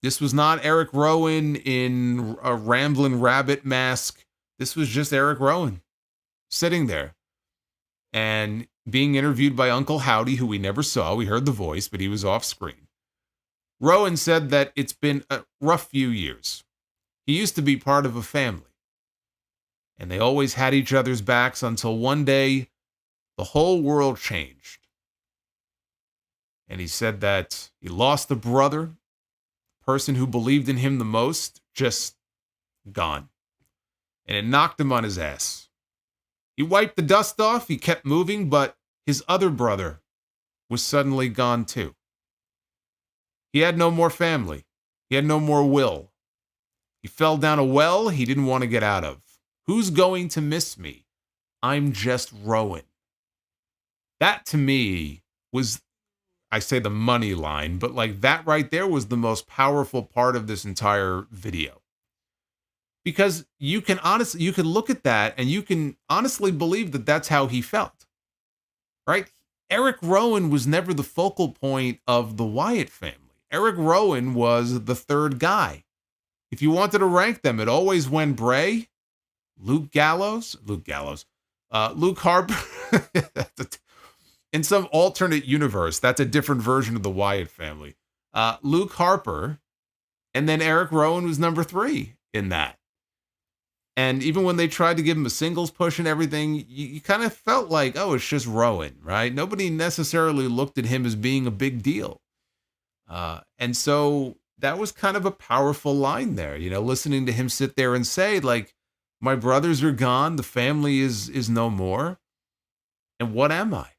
This was not Erick Rowan in a rambling rabbit mask. This was just Erick Rowan sitting there and being interviewed by Uncle Howdy, who we never saw. We heard the voice, but he was off screen. Rowan said that it's been a rough few years. He used to be part of a family, and they always had each other's backs until one day the whole world changed. And he said that he lost a brother, person who believed in him the most, just gone. And it knocked him on his ass. He wiped the dust off, he kept moving, but his other brother was suddenly gone too. He had no more family. He had no more will. He fell down a well he didn't want to get out of. Who's going to miss me? I'm just Rowan. That to me was, I say the money line, but like that right there was the most powerful part of this entire video. Because you can look at that and you can honestly believe that that's how he felt. Right? Erick Rowan was never the focal point of the Wyatt family. Erick Rowan was the third guy. If you wanted to rank them, it always went Bray, Luke Harper. In some alternate universe, that's a different version of the Wyatt family. Luke Harper, and then Erick Rowan was number 3 in that. And even when they tried to give him a singles push and everything, you kind of felt like, oh, it's just Rowan, right? Nobody necessarily looked at him as being a big deal. And so that was kind of a powerful line there, you know, listening to him sit there and say, like, my brothers are gone, the family is no more. And what am I?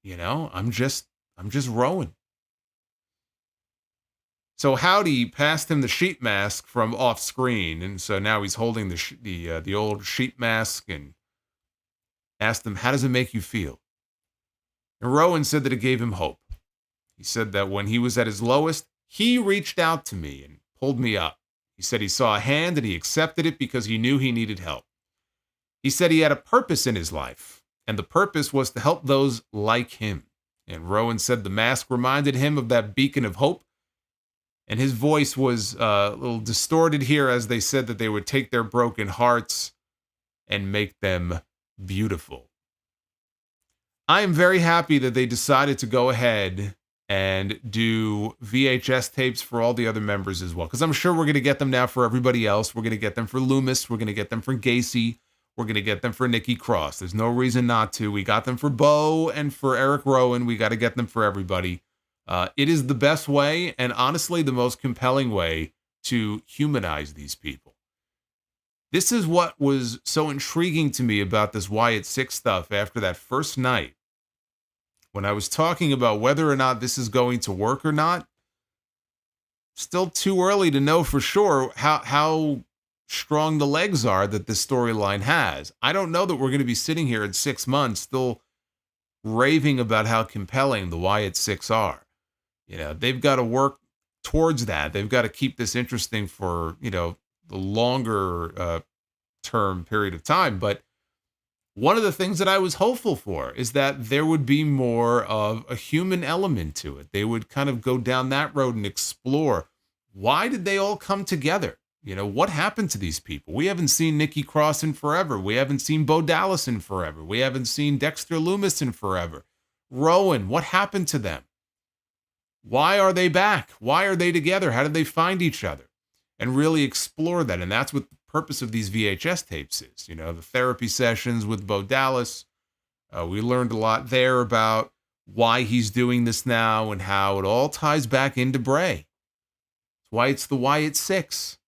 You know, I'm just Rowan. So Howdy passed him the sheep mask from off screen, and so now he's holding the old sheep mask and asked him, "How does it make you feel?" And Rowan said that it gave him hope. He said that when he was at his lowest, he reached out to me and pulled me up. He said he saw a hand and he accepted it because he knew he needed help. He said he had a purpose in his life, and the purpose was to help those like him. And Rowan said the mask reminded him of that beacon of hope. And his voice was a little distorted here as they said that they would take their broken hearts and make them beautiful. I am very happy that they decided to go ahead and do VHS tapes for all the other members as well. Because I'm sure we're going to get them now for everybody else. We're going to get them for Loomis. We're going to get them for Gacy. We're going to get them for Nikki Cross. There's no reason not to. We got them for Bo and for Erick Rowan. We got to get them for everybody. It is the best way and honestly the most compelling way to humanize these people. This is what was so intriguing to me about this Wyatt 6 stuff after that first night. When I was talking about whether or not this is going to work or not, still too early to know for sure how strong the legs are that this storyline has. I don't know that we're going to be sitting here in 6 months still raving about how compelling the Wyatt 6 are. You know, they've got to work towards that. They've got to keep this interesting for, you know, the longer term period of time. But one of the things that I was hopeful for is that there would be more of a human element to it. They would kind of go down that road and explore, why did they all come together? You know, what happened to these people? We haven't seen Nikki Cross in forever. We haven't seen Bo Dallas in forever. We haven't seen Dexter Lumis in forever. Rowan, what happened to them? Why are they back? Why are they together? How did they find each other? And really explore that. And that's what the purpose of these VHS tapes is. You know, the therapy sessions with Bo Dallas. We learned a lot there about why he's doing this now and how it all ties back into Bray. That's why it's the Wyatt 6.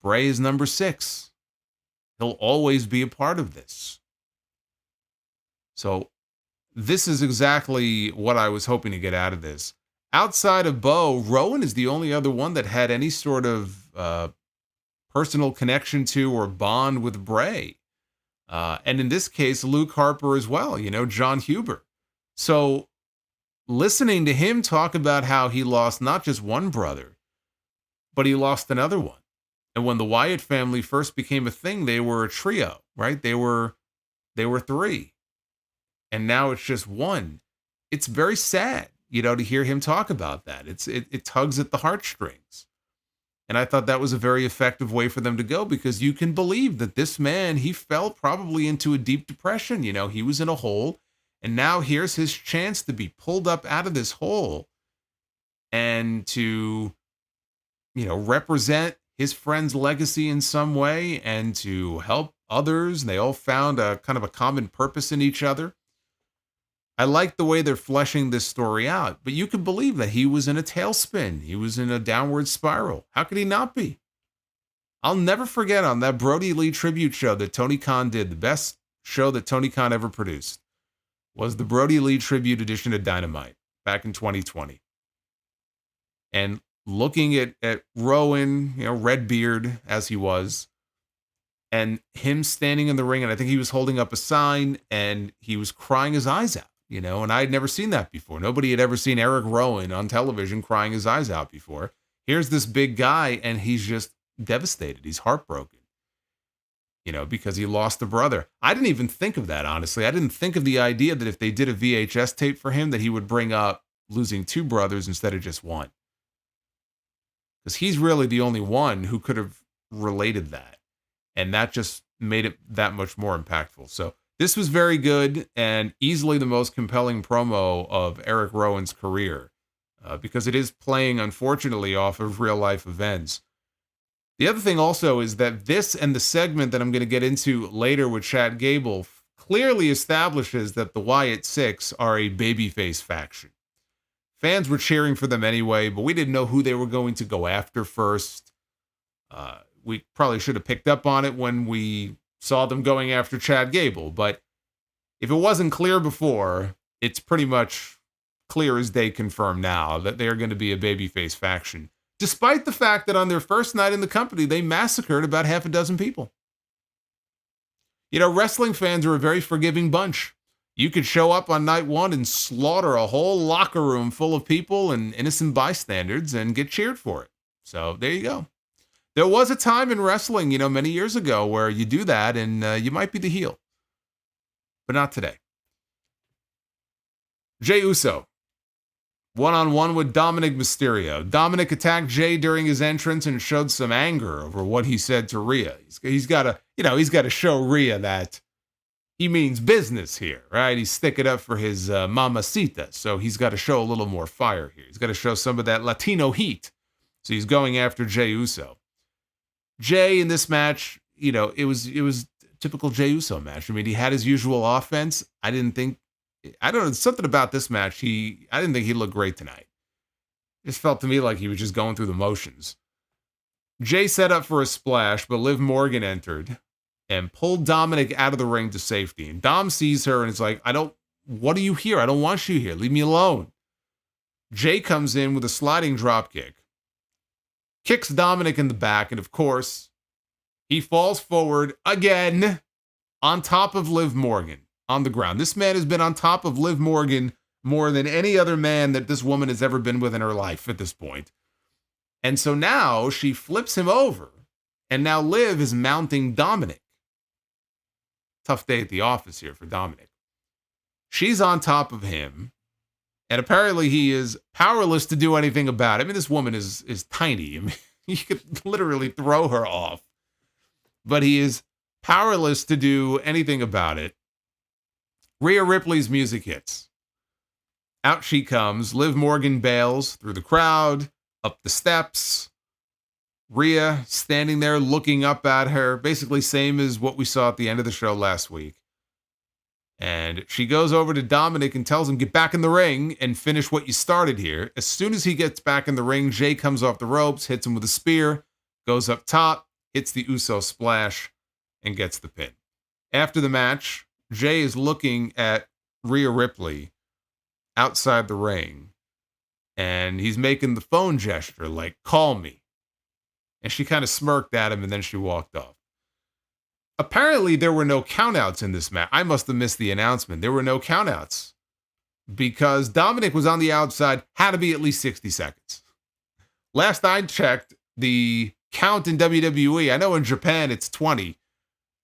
Bray is number 6. He'll always be a part of this. So this is exactly what I was hoping to get out of this. Outside of Bo, Rowan is the only other one that had any sort of personal connection to or bond with Bray. And in this case, Luke Harper as well, you know, John Huber. So listening to him talk about how he lost not just one brother, but he lost another one. And when the Wyatt family first became a thing, they were a trio, right? They were 3. And now it's just one. It's very sad, you know, to hear him talk about that. It tugs at the heartstrings. And I thought that was a very effective way for them to go, because you can believe that this man, he fell probably into a deep depression. You know, he was in a hole, and now here's his chance to be pulled up out of this hole and to, you know, represent his friend's legacy in some way and to help others. And they all found a kind of a common purpose in each other. I like the way they're fleshing this story out, but you could believe that he was in a tailspin. He was in a downward spiral. How could he not be? I'll never forget on that Brody Lee tribute show that Tony Khan did, the best show that Tony Khan ever produced, was the Brody Lee tribute edition of Dynamite back in 2020. And looking at Rowan, you know, Redbeard as he was, and him standing in the ring, and I think he was holding up a sign, and he was crying his eyes out, you know, and I had never seen that before. Nobody had ever seen Erick Rowan on television crying his eyes out before. Here's this big guy, and he's just devastated. He's heartbroken, you know, because he lost a brother. I didn't even think of that, honestly. I didn't think of the idea that if they did a VHS tape for him, that he would bring up losing 2 brothers instead of just one. Because he's really the only one who could have related that. And that just made it that much more impactful. So this was very good and easily the most compelling promo of Erick Rowan's career. Because it is playing, unfortunately, off of real life events. The other thing also is that this and the segment that I'm going to get into later with Chad Gable clearly establishes that the Wyatt 6 are a babyface faction. Fans were cheering for them anyway, but we didn't know who they were going to go after first. We probably should have picked up on it when we saw them going after Chad Gable, but if it wasn't clear before, it's pretty much clear as day confirmed now that they're going to be a babyface faction, despite the fact that on their first night in the company, they massacred about half a dozen people. You know, wrestling fans are a very forgiving bunch. You could show up on night 1 and slaughter a whole locker room full of people and innocent bystanders and get cheered for it. So there you go. There was a time in wrestling, you know, many years ago where you do that and you might be the heel. But not today. Jey Uso. One-on-one with Dominik Mysterio. Dominik attacked Jey during his entrance and showed some anger over what he said to Rhea. He's got to show Rhea that he means business here, right? He's sticking up for his mamacita, so he's got to show a little more fire here. He's got to show some of that Latino heat. So he's going after Jey Uso. Jey in this match, you know, it was typical Jey Uso match. I mean, he had his usual offense. I don't know, something about this match. I didn't think he looked great tonight. It just felt to me like he was just going through the motions. Jey set up for a splash, but Liv Morgan entered and pulled Dominik out of the ring to safety. And Dom sees her and is like, what are you here? I don't want you here. Leave me alone. Jey comes in with a sliding drop kick, kicks Dominik in the back, and of course, he falls forward again on top of Liv Morgan on the ground. This man has been on top of Liv Morgan more than any other man that this woman has ever been with in her life at this point. And so now she flips him over, and now Liv is mounting Dominik. Tough day at the office here for Dominik. She's on top of him, and apparently he is powerless to do anything about it. I mean, this woman is tiny. I mean, He could literally throw her off. But he is powerless to do anything about it. Rhea Ripley's music hits. Out she comes. Liv Morgan bails through the crowd, up the steps. Rhea standing there looking up at her, basically same as what we saw at the end of the show last week. And she goes over to Dominik and tells him, get back in the ring and finish what you started here. As soon as he gets back in the ring, Jay comes off the ropes, hits him with a spear, goes up top, hits the Uso splash, and gets the pin. After the match, Jay is looking at Rhea Ripley outside the ring, and he's making the phone gesture, like, call me. And she kind of smirked at him, and then she walked off. Apparently, there were no countouts in this match. I must have missed the announcement. There were no countouts because Dominik was on the outside, had to be at least 60 seconds. Last I checked, the count in WWE, I know in Japan it's 20,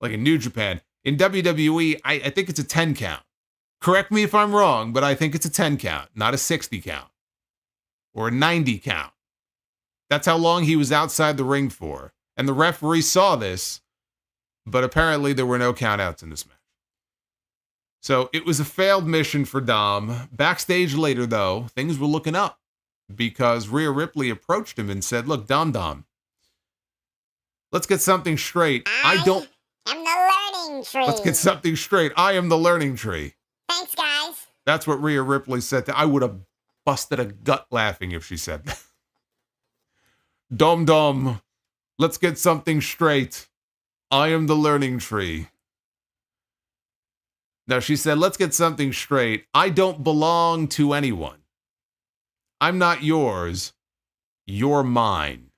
like in New Japan. In WWE, I think it's a 10 count. Correct me if I'm wrong, but I think it's a 10 count, not a 60 count or a 90 count. That's how long he was outside the ring for. And the referee saw this, but apparently there were no countouts in this match. So it was a failed mission for Dom. Backstage later, though, things were looking up because Rhea Ripley approached him and said, look, Dom, let's get something straight. I am the learning tree. Let's get something straight. I am the learning tree. Thanks, guys. That's what Rhea Ripley said. I would have busted a gut laughing if she said that. Dom, let's get something straight. I am the learning tree. Now, she said, let's get something straight. I don't belong to anyone. I'm not yours. You're mine.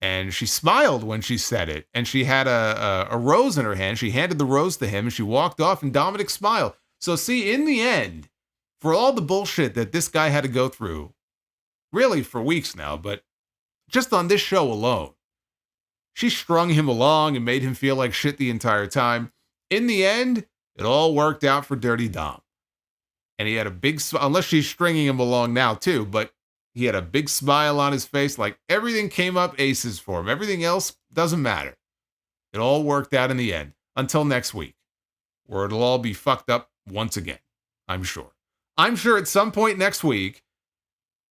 And she smiled when she said it. And she had a rose in her hand. She handed the rose to him and she walked off and Dominik smiled. So see, in the end, for all the bullshit that this guy had to go through, really for weeks now, but just on this show alone, she strung him along and made him feel like shit the entire time. In the end, it all worked out for Dirty Dom. And he had a big smile, unless she's stringing him along now too, but he had a big smile on his face, like everything came up aces for him. Everything else doesn't matter. It all worked out in the end, until next week, where it'll all be fucked up once again, I'm sure. I'm sure at some point next week,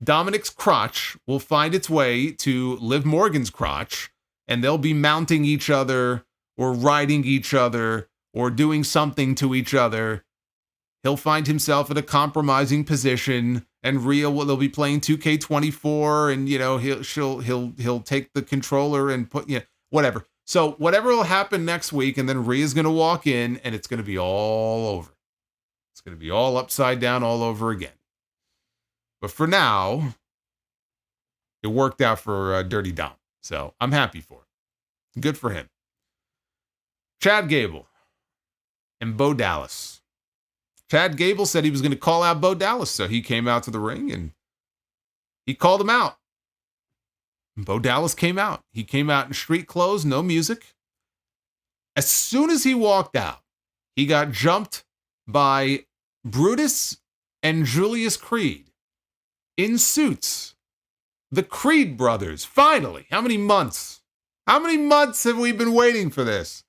Dominik's crotch will find its way to Liv Morgan's crotch, and they'll be mounting each other or riding each other or doing something to each other. He'll find himself in a compromising position, and Rhea they'll be playing 2K24, and he'll take the controller and put whatever. So whatever will happen next week, and then Rhea's gonna walk in, and it's gonna be all over. It's gonna be all upside down all over again. But for now, it worked out for Dirty Dom. So I'm happy for it. Good for him. Chad Gable and Bo Dallas. Chad Gable said he was going to call out Bo Dallas, so he came out to the ring and he called him out. And Bo Dallas came out. He came out in street clothes, no music. As soon as he walked out, he got jumped by Brutus and Julius Creed in suits. The Creed brothers, finally. How many months? How many months have we been waiting for this?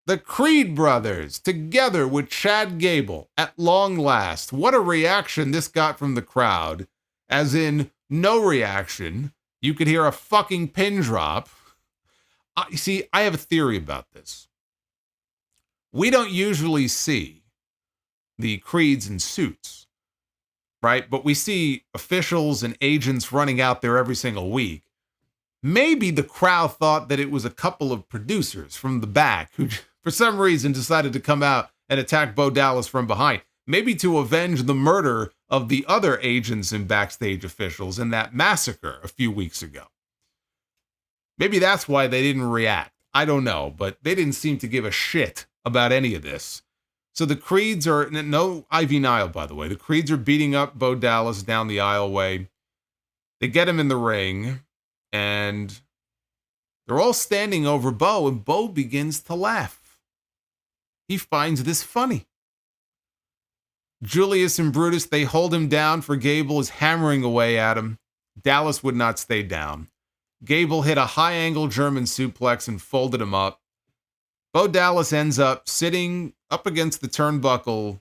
The Creed brothers, together with Chad Gable, at long last. What a reaction this got from the crowd. As in, no reaction. You could hear a fucking pin drop. See, I have a theory about this. We don't usually see the Creeds in suits, right? But we see officials and agents running out there every single week. Maybe the crowd thought that it was a couple of producers from the back who, for some reason, decided to come out and attack Bo Dallas from behind. Maybe to avenge the murder of the other agents and backstage officials in that massacre a few weeks ago. Maybe that's why they didn't react. I don't know, but they didn't seem to give a shit about any of this. So the Creeds are, no Ivy Nile, by the way. The Creeds are beating up Bo Dallas down the aisleway. They get him in the ring, and they're all standing over Bo, and Bo begins to laugh. He finds this funny. Julius and Brutus, they hold him down for Gable is hammering away at him. Dallas would not stay down. Gable hit a high-angle German suplex and folded him up. Bo Dallas ends up sitting up against the turnbuckle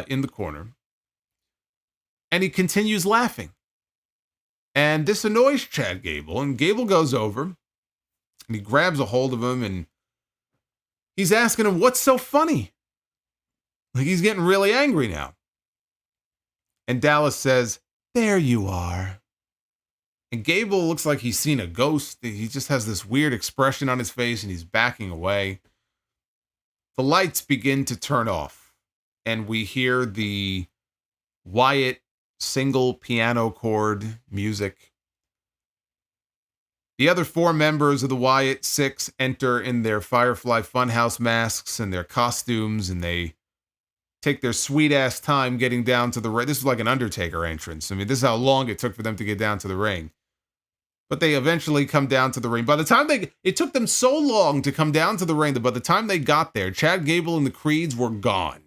in the corner. And he continues laughing. And this annoys Chad Gable. And Gable goes over and he grabs a hold of him and he's asking him, what's so funny? Like he's getting really angry now. And Dallas says, there you are. And Gable looks like he's seen a ghost. He just has this weird expression on his face and he's backing away. The lights begin to turn off and we hear the Wyatt single piano chord music. The other 4 members of the Wyatt 6 enter in their Firefly Funhouse masks and their costumes, and they take their sweet-ass time getting down to the ring. This is like an Undertaker entrance. I mean, this is how long it took for them to get down to the ring. But they eventually come down to the ring. By the time it took them so long to come down to the ring that by the time they got there, Chad Gable and the Creeds were gone.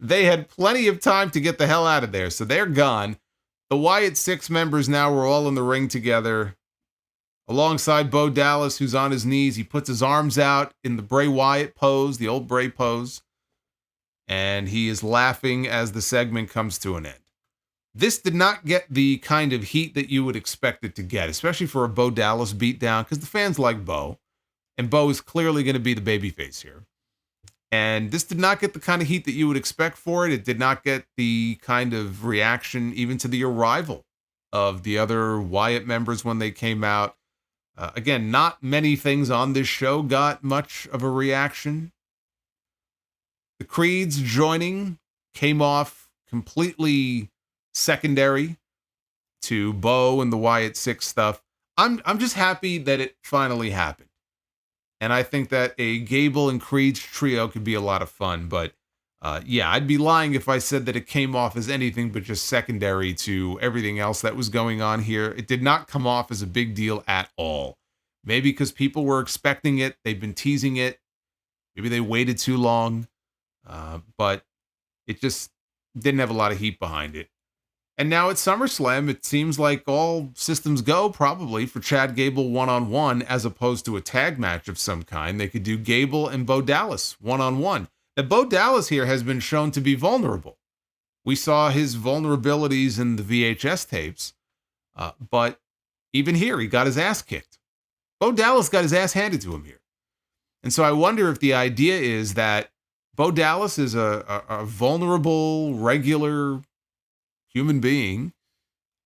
They had plenty of time to get the hell out of there, so they're gone. The Wyatt 6 members now were all in the ring together. Alongside Bo Dallas, who's on his knees. He puts his arms out in the Bray Wyatt pose, the old Bray pose. And he is laughing as the segment comes to an end. This did not get the kind of heat that you would expect it to get, especially for a Bo Dallas beatdown, because the fans like Bo, and Bo is clearly going to be the babyface here. And this did not get the kind of heat that you would expect for it. It did not get the kind of reaction even to the arrival of the other Wyatt members when they came out. Again, not many things on this show got much of a reaction. The Creeds joining came off completely secondary to Bo and the Wyatt 6 stuff. I'm just happy that it finally happened. And I think that a Gable and Creeds trio could be a lot of fun. But yeah, I'd be lying if I said that it came off as anything but just secondary to everything else that was going on here. It did not come off as a big deal at all. Maybe because people were expecting it. They've been teasing it. Maybe they waited too long. But it just didn't have a lot of heat behind it. And now at SummerSlam, it seems like all systems go probably for Chad Gable one-on-one as opposed to a tag match of some kind. They could do Gable and Bo Dallas one-on-one. Now, Bo Dallas here has been shown to be vulnerable. We saw his vulnerabilities in the VHS tapes, but even here, he got his ass kicked. Bo Dallas got his ass handed to him here. And so I wonder if the idea is that Bo Dallas is a vulnerable, regular human being.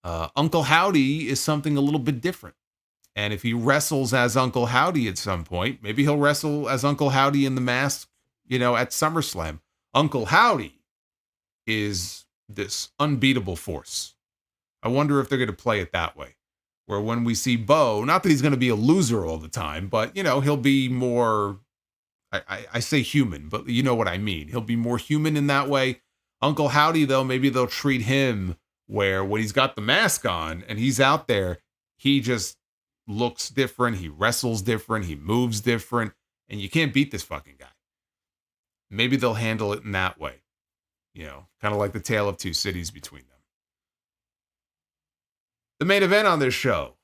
Uncle Howdy is something a little bit different. And if he wrestles as Uncle Howdy at some point, maybe he'll wrestle as Uncle Howdy in the mask, at SummerSlam. Uncle Howdy is this unbeatable force. I wonder if they're going to play it that way. Where when we see Bo, not that he's going to be a loser all the time, but, he'll be more, I say human, but you know what I mean. He'll be more human in that way. Uncle Howdy, though, maybe they'll treat him where when he's got the mask on and he's out there, he just looks different. He wrestles different. He moves different. And you can't beat this fucking guy. Maybe they'll handle it in that way. Kind of like the tale of two cities between them. The main event on this show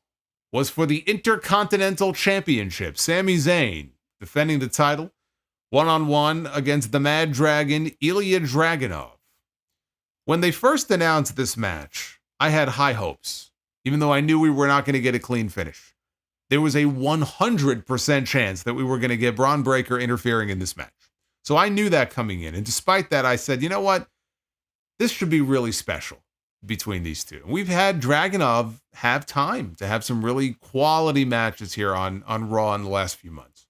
was for the Intercontinental Championship. Sami Zayn defending the title one-on-one against the Mad Dragon, Ilja Dragunov. When they first announced this match, I had high hopes, even though I knew we were not going to get a clean finish. There was a 100% chance that we were going to get Braun Breaker interfering in this match. So I knew that coming in. And despite that, I said, you know what? This should be really special between these two. We've had Dragunov have time to have some really quality matches here on Raw in the last few months.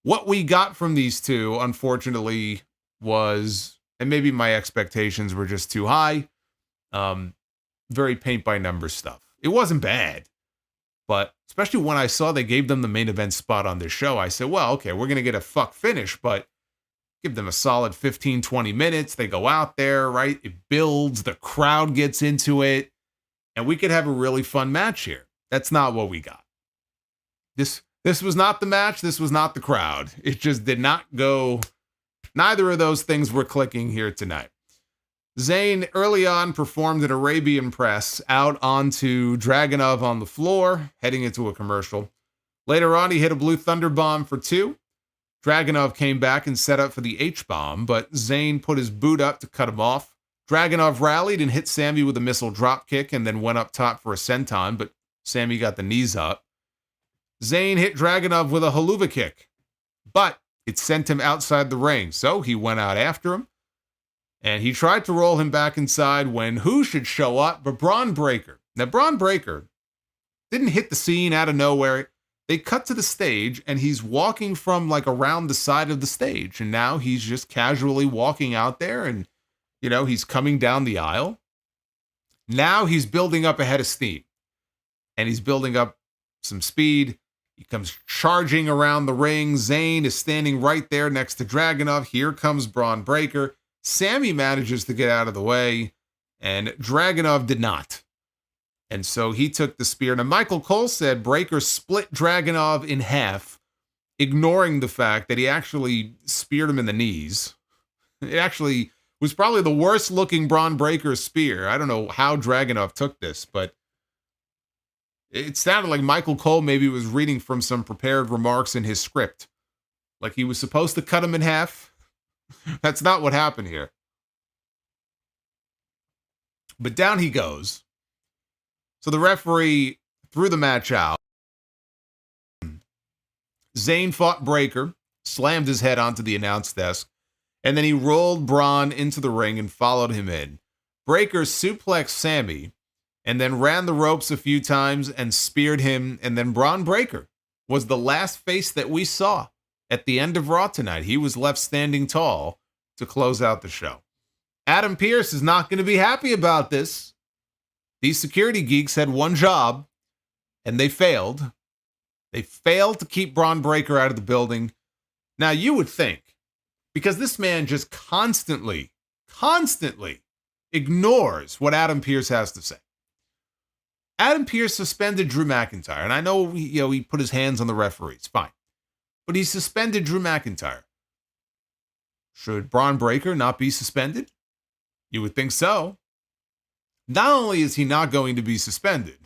What we got from these two, unfortunately, was, and maybe my expectations were just too high, very paint-by-numbers stuff. It wasn't bad, but especially when I saw they gave them the main event spot on this show, I said, well, okay, we're going to get a fuck finish, but give them a solid 15, 20 minutes. They go out there, right? It builds, the crowd gets into it, and we could have a really fun match here. That's not what we got. This was not the match. This was not the crowd. It just did not go. Neither of those things were clicking here tonight. Zayn early on performed an Arabian press out onto Dragunov on the floor, heading into a commercial. Later on, he hit a blue thunder bomb for 2. Dragunov came back and set up for the H-bomb, but Zayn put his boot up to cut him off. Dragunov rallied and hit Sami with a missile drop kick and then went up top for a senton, but Sami got the knees up. Zayn hit Dragunov with a haluva kick, but it sent him outside the ring, so he went out after him. And he tried to roll him back inside when who should show up but Braun Breaker. Now, Braun Breaker didn't hit the scene out of nowhere. They cut to the stage, and he's walking from, like, around the side of the stage. And now he's just casually walking out there, and, you know, he's coming down the aisle. Now he's building up a head of steam. And he's building up some speed. He comes charging around the ring. Zayn is standing right there next to Dragunov. Here comes Braun Breaker. Sami manages to get out of the way, and Dragunov did not. And so he took the spear. Now, Michael Cole said Breaker split Dragunov in half, ignoring the fact that he actually speared him in the knees. It actually was probably the worst looking Braun Breaker spear. I don't know how Dragunov took this, but it sounded like Michael Cole maybe was reading from some prepared remarks in his script. Like he was supposed to cut him in half. That's not what happened here. But down he goes. So the referee threw the match out. Zayn fought Breaker, slammed his head onto the announce desk, and then he rolled Braun into the ring and followed him in. Breaker suplexed Sami, and then ran the ropes a few times and speared him, and then Braun Breaker was the last face that we saw at the end of Raw tonight. He was left standing tall to close out the show. Adam Pearce is not going to be happy about this. These security geeks had one job, and they failed. They failed to keep Braun Breaker out of the building. Now, you would think, because this man just constantly ignores what Adam Pearce has to say. Adam Pearce suspended Drew McIntyre, and I know he put his hands on the referees, fine. But he suspended Drew McIntyre. Should Braun Breaker not be suspended? You would think so. Not only is he not going to be suspended,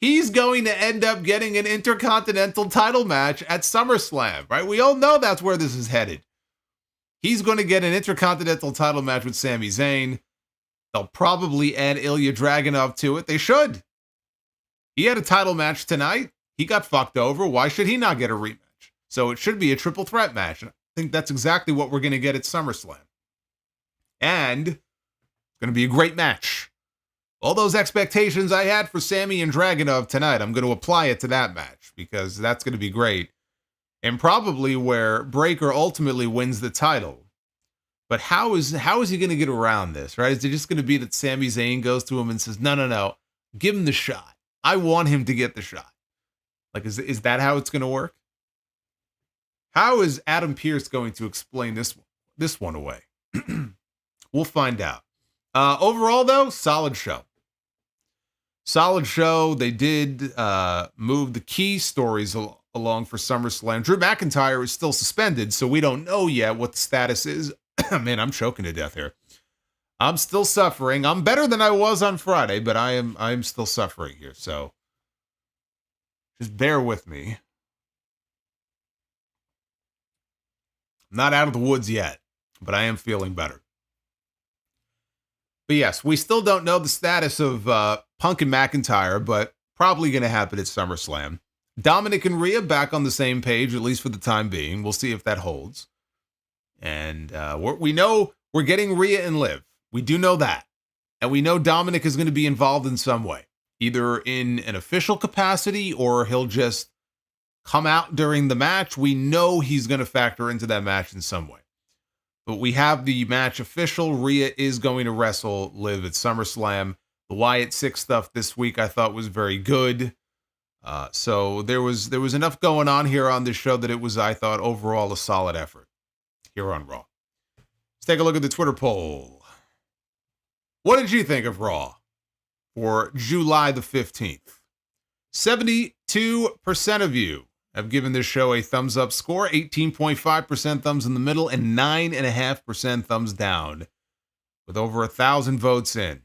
he's going to end up getting an Intercontinental title match at SummerSlam, right? We all know that's where this is headed. He's going to get an Intercontinental title match with Sami Zayn. They'll probably add Ilja Dragunov to it. They should. He had a title match tonight. He got fucked over. Why should he not get a rematch? So it should be a triple threat match. And I think that's exactly what we're going to get at SummerSlam. And it's going to be a great match. All those expectations I had for Sami and Dragunov tonight, I'm going to apply it to that match because that's going to be great. And probably where Breaker ultimately wins the title. But how is he going to get around this, right? Is it just going to be that Sami Zayn goes to him and says, no, give him the shot. I want him to get the shot. Like, is that how it's going to work? How is Adam Pearce going to explain this one away? We'll find out. Overall, though, solid show. Solid show. They did move the key stories along for SummerSlam. Drew McIntyre is still suspended, so we don't know yet what the status is. Man, I'm choking to death here. I'm still suffering. I'm better than I was on Friday, but I'm still suffering here. So just bear with me. I'm not out of the woods yet, but I am feeling better. But yes, we still don't know the status of Punk and McIntyre, but probably going to happen at SummerSlam. Dominik and Rhea back on the same page, at least for the time being. We'll see if that holds. And we know we're getting Rhea and Liv. We do know that. And we know Dominik is going to be involved in some way, either in an official capacity or he'll just come out during the match. We know he's going to factor into that match in some way. But we have the match official. Rhea is going to wrestle Liv at SummerSlam. The Wyatt 6 stuff this week I thought was very good. So there was enough going on here on this show that it was, I thought, overall a solid effort here on Raw. Let's take a look at the Twitter poll. What did you think of Raw for July the 15th? 72% of you have given this show a thumbs up score, 18.5% thumbs in the middle, and 9.5% thumbs down. with over 1,000 votes in.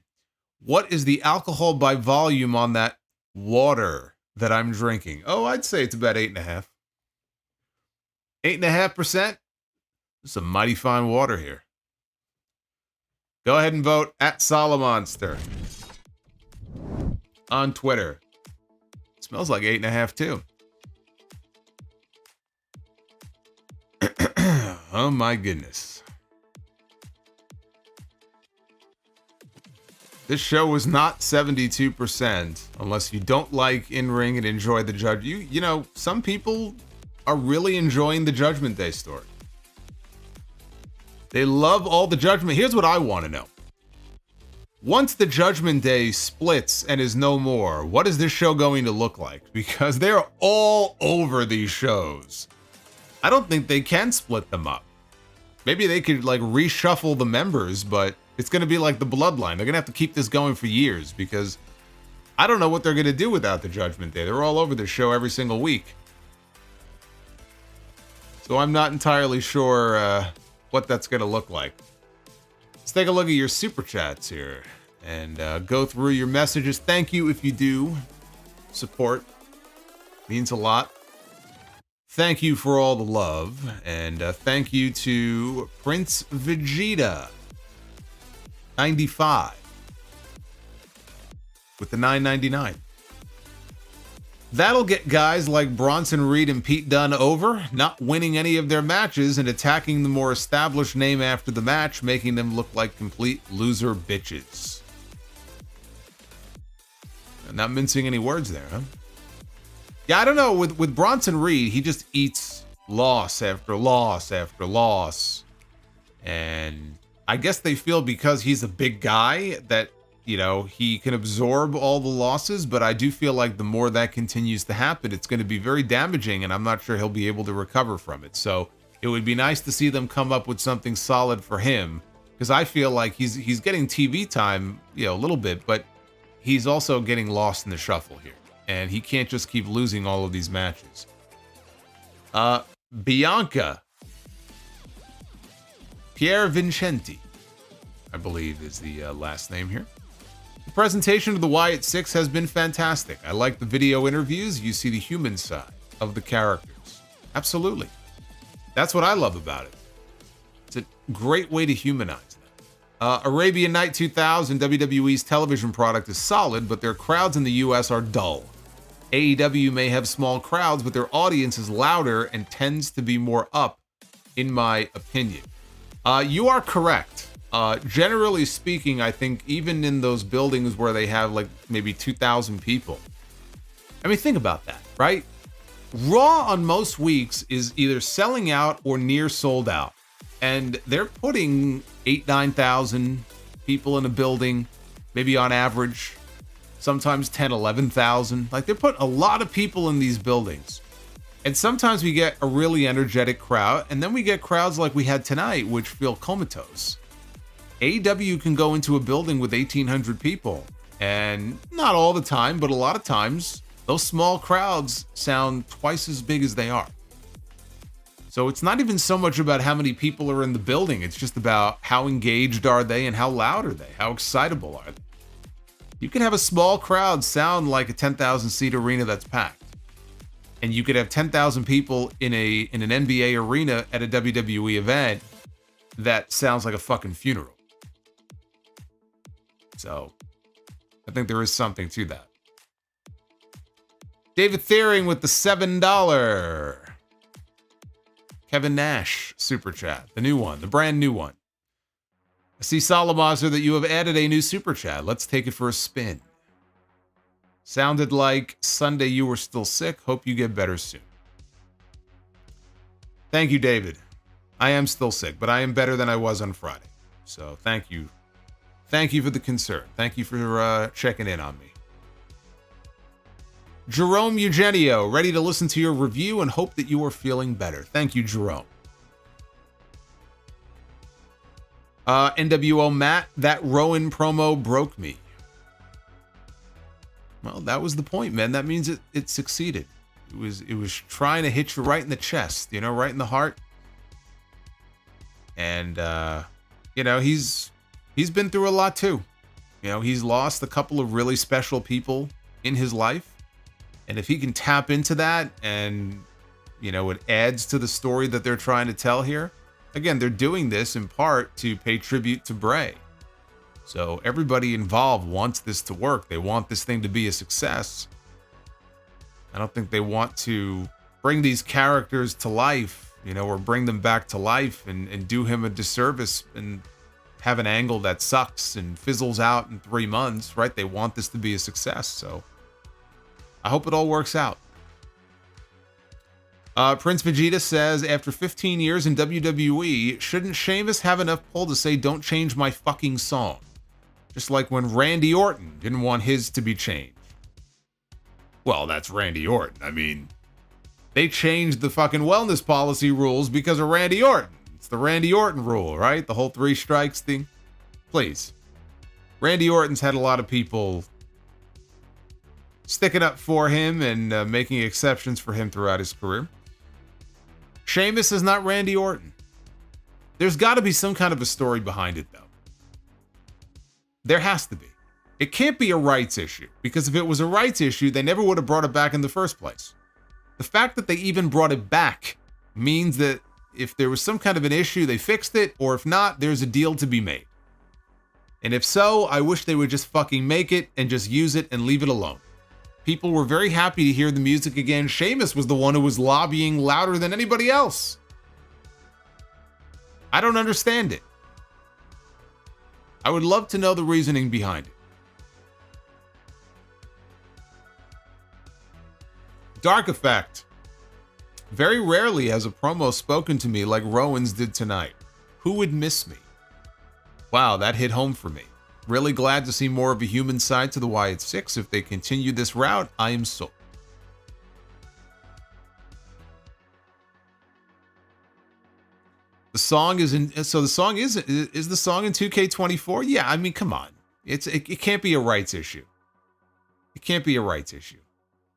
What is the alcohol by volume on that water that I'm drinking? Oh, I'd say it's about 8.5. 8.5%? This is some mighty fine water here. Go ahead and vote at Solomonster on Twitter. It smells like 8.5 too. Oh my goodness. This show was not 72% unless you don't like in-ring and enjoy the judge. You know, some people are really enjoying the Judgment Day story. They love all the Judgment. Here's what I want to know. Once the Judgment Day splits and is no more, what is this show going to look like? Because they're all over these shows. I don't think they can split them up. Maybe they could like reshuffle the members, but it's going to be like the Bloodline. They're going to have to keep this going for years because I don't know what they're going to do without the Judgment Day. They're all over the show every single week. So I'm not entirely sure what that's going to look like. Let's take a look at your super chats here and go through your messages. Thank you if you do support. Means a lot. Thank you for all the love. And thank you to Prince Vegeta 95 with the $9.99. That'll get guys like Bronson Reed and Pete Dunne over, not winning any of their matches and attacking the more established name after the match, making them look like complete loser bitches. I'm not mincing any words there, huh? Yeah, I don't know. With Bronson Reed, he just eats loss after loss after loss. And I guess they feel because he's a big guy that, you know, he can absorb all the losses, but I do feel like the more that continues to happen, it's going to be very damaging, and I'm not sure he'll be able to recover from it. So it would be nice to see them come up with something solid for him, because I feel like he's getting TV time, you know, a little bit, but he's also getting lost in the shuffle here, and he can't just keep losing all of these matches. Bianca Pierre Vincenti, I believe is the last name here. The presentation of the Wyatt Six has been fantastic. I like the video interviews. You see the human side of the characters. Absolutely. That's what I love about it. It's a great way to humanize them. Arabian Night 2000, WWE's television product is solid, but their crowds in the US are dull. AEW may have small crowds, but their audience is louder and tends to be more up, in my opinion. You are correct. Generally speaking, I think even in those buildings where they have like maybe 2,000 people. I mean, think about that, right? Raw on most weeks is either selling out or near sold out. And they're putting 8,000-9,000 people in a building, maybe on average, sometimes 10,000, 11,000. Like they're putting a lot of people in these buildings. And sometimes we get a really energetic crowd, and then we get crowds like we had tonight, which feel comatose. AEW can go into a building with 1,800 people, and not all the time, but a lot of times, those small crowds sound twice as big as they are. So it's not even so much about how many people are in the building, it's just about how engaged are they and how loud are they, how excitable are they. You can have a small crowd sound like a 10,000 seat arena that's packed. And you could have 10,000 people in an NBA arena at a WWE event that sounds like a fucking funeral. So, I think there is something to that. David Thiering with the $7. Kevin Nash super chat, the new one, the brand new one. I see, Solomonster, that you have added a new super chat. Let's take it for a spin. Sounded like Sunday you were still sick. Hope you get better soon. Thank you, David. I am still sick, but I am better than I was on Friday. So thank you. Thank you for the concern. Thank you for checking in on me. Jerome Eugenio, ready to listen to your review and hope that you are feeling better. Thank you, Jerome. NWO Matt, that Rowan promo broke me. Well, that was the point, man. That means it succeeded. It was trying to hit you right in the chest, you know, right in the heart. And you know, he's he's been through a lot too. You know, he's lost a couple of really special people in his life. And if he can tap into that and, you know, it adds to the story that they're trying to tell here. Again, they're doing this in part to pay tribute to Bray. So everybody involved wants this to work. They want this thing to be a success. I don't think they want to bring these characters to life, you know, or bring them back to life and do him a disservice and have an angle that sucks and fizzles out in 3 months, right? They want this to be a success. So I hope it all works out. Prince Vegeta says, after 15 years in WWE, shouldn't Sheamus have enough pull to say, don't change my fucking song? Just like when Randy Orton didn't want his to be changed. Well, that's Randy Orton. I mean, they changed the fucking wellness policy rules because of Randy Orton. It's the Randy Orton rule, right? The whole 3 strikes thing. Please. Randy Orton's had a lot of people sticking up for him and making exceptions for him throughout his career. Sheamus is not Randy Orton. There's got to be some kind of a story behind it, though. There has to be. It can't be a rights issue, because if it was a rights issue, they never would have brought it back in the first place. The fact that they even brought it back means that if there was some kind of an issue, they fixed it, or if not, there's a deal to be made. And if so, I wish they would just fucking make it and just use it and leave it alone. People were very happy to hear the music again. Sheamus was the one who was lobbying louder than anybody else. I don't understand it. I would love to know the reasoning behind it. Dark Effect. Very rarely has a promo spoken to me like Rowan's did tonight. Who would miss me? Wow, that hit home for me. Really glad to see more of a human side to the Wyatt Six. If they continue this route, I am sold. The song is in. So the song is the song in 2K24? Yeah, I mean, come on. It can't be a rights issue. It can't be a rights issue.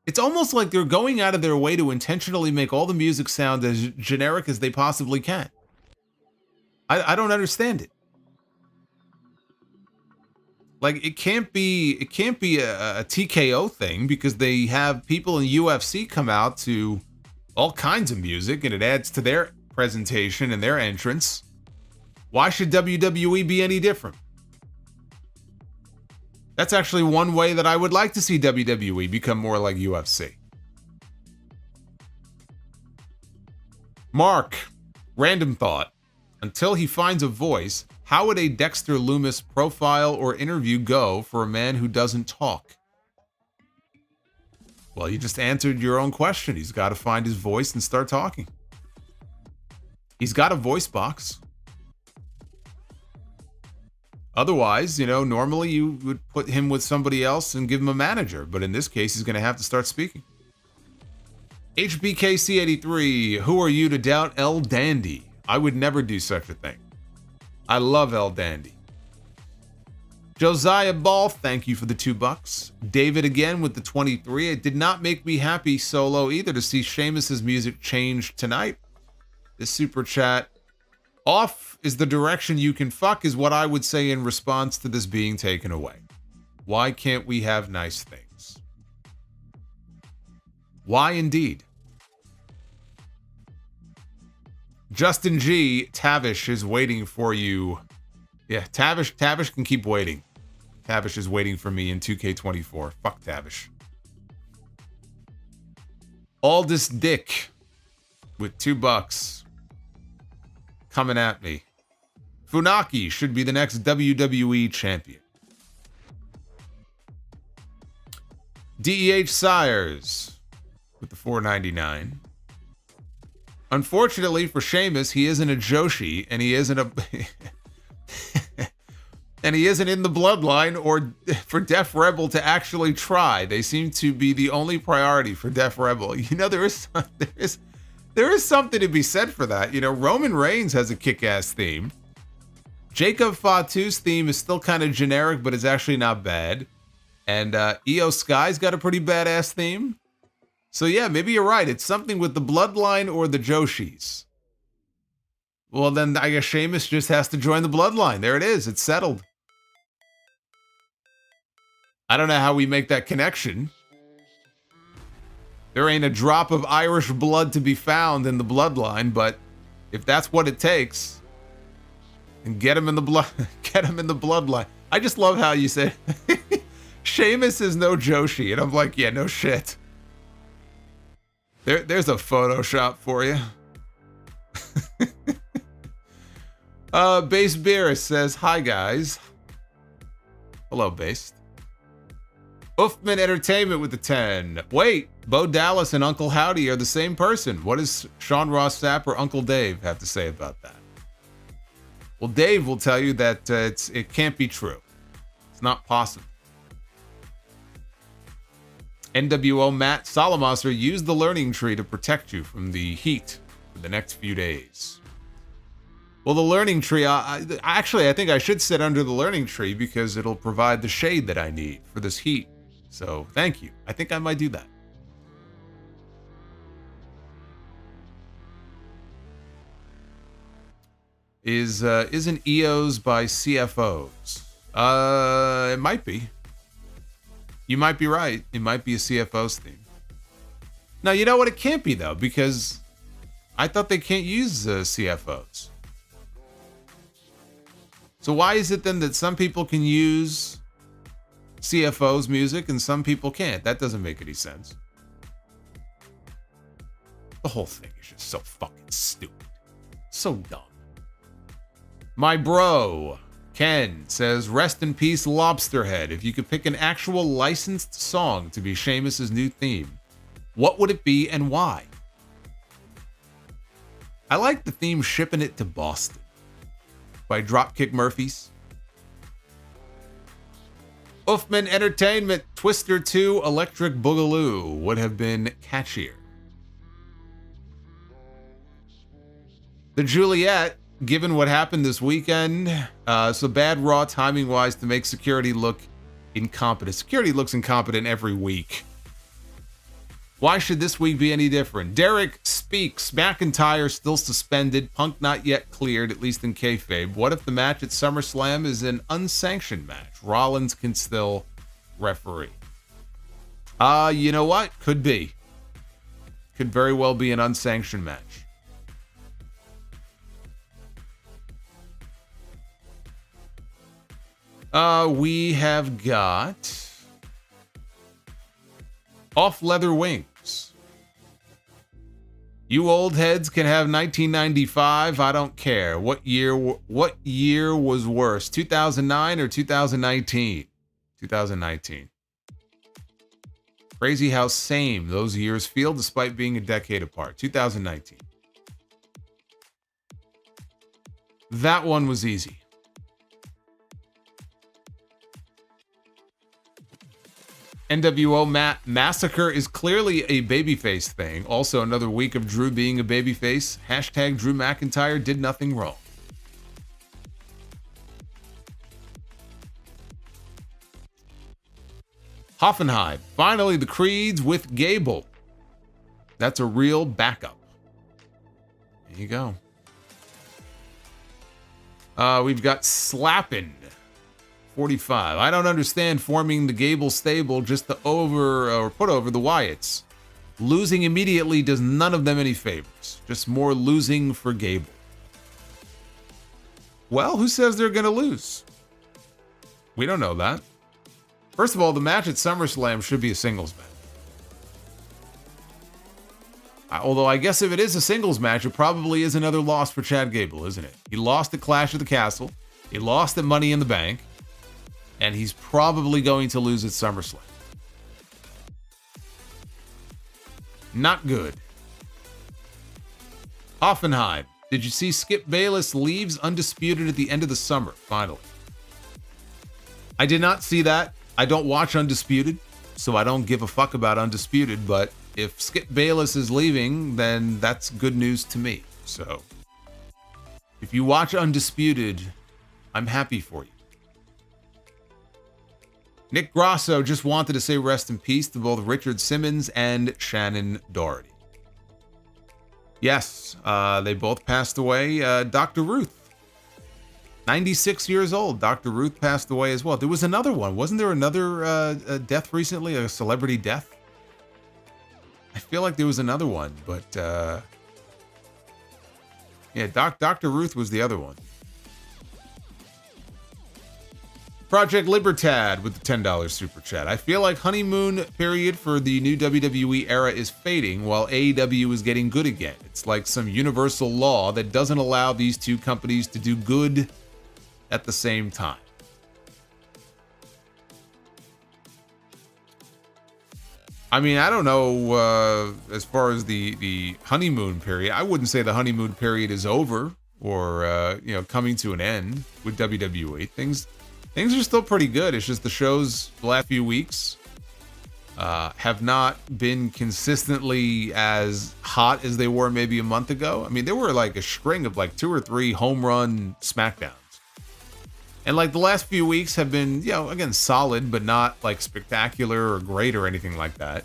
It's almost like they're going out of their way to intentionally make all the music sound as generic as they possibly can. I don't understand it. Like, it can't be a TKO thing, because they have people in UFC come out to all kinds of music and it adds to their presentation and their entrance. Why should WWE be any different? That's actually one way that I would like to see WWE become more like UFC. Mark, random thought. Until he finds a voice, how would a Dexter Lumis profile or interview go for a man who doesn't talk? Well, you just answered your own question. He's got to find his voice and start talking. He's got a voice box. Otherwise, you know, normally you would put him with somebody else and give him a manager. But in this case, he's going to have to start speaking. HBKC83, who are you to doubt El Dandy? I would never do such a thing. I love El Dandy. Josiah Ball, thank you for the $2. David again with the 23. It did not make me happy solo either to see Sheamus's music change tonight. This super chat. Off is the direction you can fuck is what I would say in response to this being taken away. Why can't we have nice things? Why indeed? Justin G, Tavish is waiting for you. Yeah, Tavish can keep waiting. Tavish is waiting for me in 2K24. Fuck Tavish. Aldous Dick with $2 coming at me. Funaki should be the next WWE champion. DEH Sires with the $4.99. Unfortunately for Sheamus, he isn't a Joshi, and he isn't a and he isn't in the bloodline or for Def Rebel to actually try. They seem to be the only priority for Def Rebel. You know, there is something to be said for that. You know, Roman Reigns has a kick-ass theme. Jacob Fatu's theme is still kind of generic, but it's actually not bad. And Io Sky's got a pretty badass theme. So yeah, maybe you're right. It's something with the bloodline or the Joshis. Well, then I guess Sheamus just has to join the bloodline. There it is. It's settled. I don't know how we make that connection. There ain't a drop of Irish blood to be found in the bloodline, but if that's what it takes, then get him in the blood, get him in the bloodline. I just love how you say Sheamus is no Joshi, and I'm like, yeah, no shit. There's a Photoshop for you. Base Beerus says, hi guys. Hello, Base. Uffman Entertainment with the 10. Wait, Bo Dallas and Uncle Howdy are the same person. What does Sean Ross Sapp or Uncle Dave have to say about that? Well, Dave will tell you that it can't be true. It's not possible. NWO Matt Solomonster used the learning tree to protect you from the heat for the next few days. Well, the learning tree, actually, I think I should sit under the learning tree because it'll provide the shade that I need for this heat. So, thank you. I think I might do that. Isn't EOS by CFOs? It might be. You might be right. It might be a CFO's theme. Now, you know what? It can't be, though, because I thought they can't use CFOs. So why is it then that some people can use CFO's music and some people can't? That doesn't make any sense. The whole thing is just so fucking stupid. So dumb. My bro, Ken, says, rest in peace, Lobsterhead. If you could pick an actual licensed song to be Sheamus's new theme, what would it be and why? I like the theme Shipping It to Boston by Dropkick Murphys. Uffman Entertainment, Twister 2 Electric Boogaloo would have been catchier. The Juliet, given what happened this weekend, so bad Raw timing-wise to make security look incompetent. Security looks incompetent every week. Why should this week be any different? Derek speaks. McIntyre still suspended. Punk not yet cleared, at least in kayfabe. What if the match at SummerSlam is an unsanctioned match? Rollins can still referee. You know what? Could be. Could very well be an unsanctioned match. We have got Off Leather Wings. You old heads can have 1995. I don't care. What year was worse, 2009 or 2019? 2019. Crazy how same those years feel despite being a decade apart. 2019. That one was easy. NWO Massacre is clearly a babyface thing. Also, another week of Drew being a babyface. Hashtag Drew McIntyre did nothing wrong. Hoffenheim. Finally, the Creeds with Gable. That's a real backup. There you go. We've got Slappin'. 45. I don't understand forming the Gable stable just to put over the Wyatts. Losing immediately does none of them any favors. Just more losing for Gable. Well, who says they're going to lose? We don't know that. First of all, the match at SummerSlam should be a singles match. Although I guess if it is a singles match, it probably is another loss for Chad Gable, isn't it? He lost at Clash of the Castle. He lost at Money in the Bank. And he's probably going to lose at SummerSlam. Not good. Hoffenheim. Did you see Skip Bayless leaves Undisputed at the end of the summer, finally? I did not see that. I don't watch Undisputed, so I don't give a fuck about Undisputed, but if Skip Bayless is leaving, then that's good news to me. So, if you watch Undisputed, I'm happy for you. Nick Grasso just wanted to say rest in peace to both Richard Simmons and Shannon Doherty. Yes, they both passed away. Dr. Ruth. 96 years old. Dr. Ruth passed away as well. There was another one. Wasn't there another death recently? A celebrity death? I feel like there was another one, but yeah, Dr. Ruth was the other one. Project Libertad with the $10 super chat. I feel like honeymoon period for the new WWE era is fading while AEW is getting good again. It's like some universal law that doesn't allow these two companies to do good at the same time. I mean, I don't know as far as the honeymoon period. I wouldn't say the honeymoon period is over or coming to an end with WWE. Things are still pretty good. It's just the shows the last few weeks have not been consistently as hot as they were maybe a month ago. I mean, there were like a string of like 2 or 3 home run SmackDowns. And like the last few weeks have been, again, solid, but not like spectacular or great or anything like that.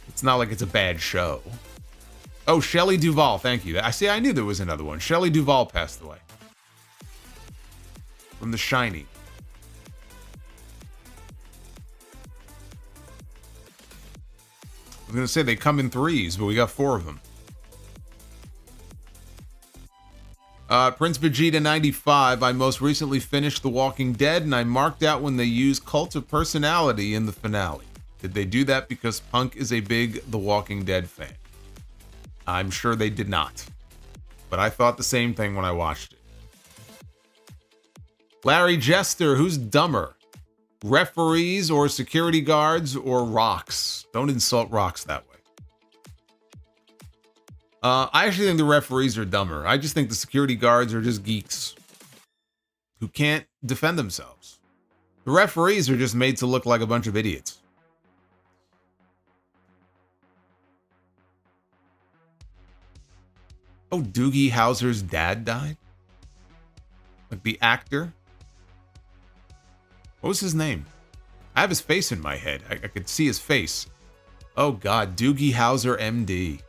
It's not like it's a bad show. Oh, Shelley Duvall, thank you. I knew there was another one. Shelley Duvall passed away. From The Shining. I was going to say they come in 3s, but we got 4 of them. Prince Vegeta 95. I most recently finished The Walking Dead, and I marked out when they used Cult of Personality in the finale. Did they do that because Punk is a big The Walking Dead fan? I'm sure they did not. But I thought the same thing when I watched it. Larry Jester, who's dumber? Referees or security guards or rocks? Don't insult rocks that way. I actually think the referees are dumber. I just think the security guards are just geeks who can't defend themselves. The referees are just made to look like a bunch of idiots. Oh, Doogie Howser's dad died? Like the actor? What was his name? I have his face in my head. I could see his face. Oh God, Doogie Howser MD.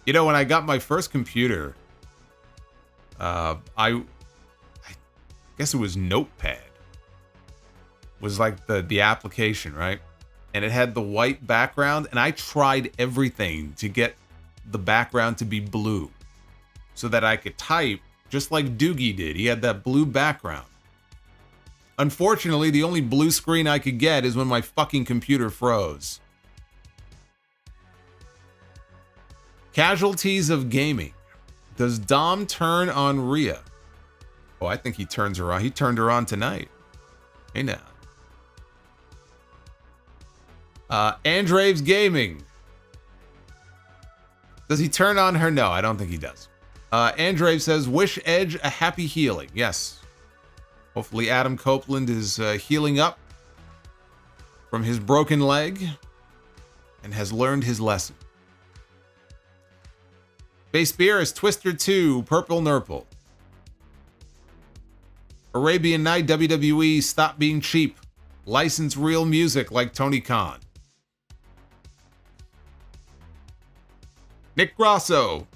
When I got my first computer, I guess it was Notepad. Was like the application, right? And it had the white background, and I tried everything to get the background to be blue so that I could type just like Doogie did. He had that blue background. Unfortunately, the only blue screen I could get is when my fucking computer froze. Casualties of gaming. Does Dom turn on Rhea? Oh, I think he turns her on. He turned her on tonight. Hey now. Andreves Gaming. Does he turn on her? No, I don't think he does. Andreves says, wish Edge a happy healing. Yes. Hopefully Adam Copeland is healing up from his broken leg and has learned his lesson. Base Beer is Twister 2, Purple Nurple. Arabian Night WWE, stop being cheap. License real music like Tony Khan. Nick Grosso,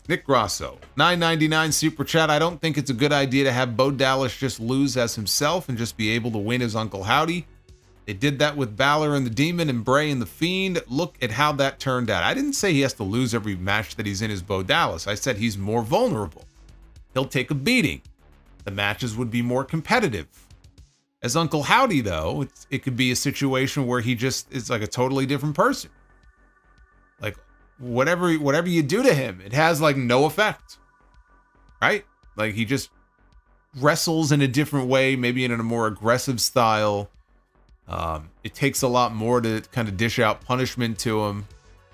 $9.99 super chat. I don't think it's a good idea to have Bo Dallas just lose as himself and just be able to win as Uncle Howdy. They did that with Balor and the Demon and Bray and the Fiend. Look at how that turned out. I didn't say he has to lose every match that he's in as Bo Dallas. I said he's more vulnerable. He'll take a beating. The matches would be more competitive. As Uncle Howdy, though, it could be a situation where he just is like a totally different person. Like, whatever you do to him, it has like no effect, right? Like he just wrestles in a different way, maybe in a more aggressive style. It takes a lot more to kind of dish out punishment to him.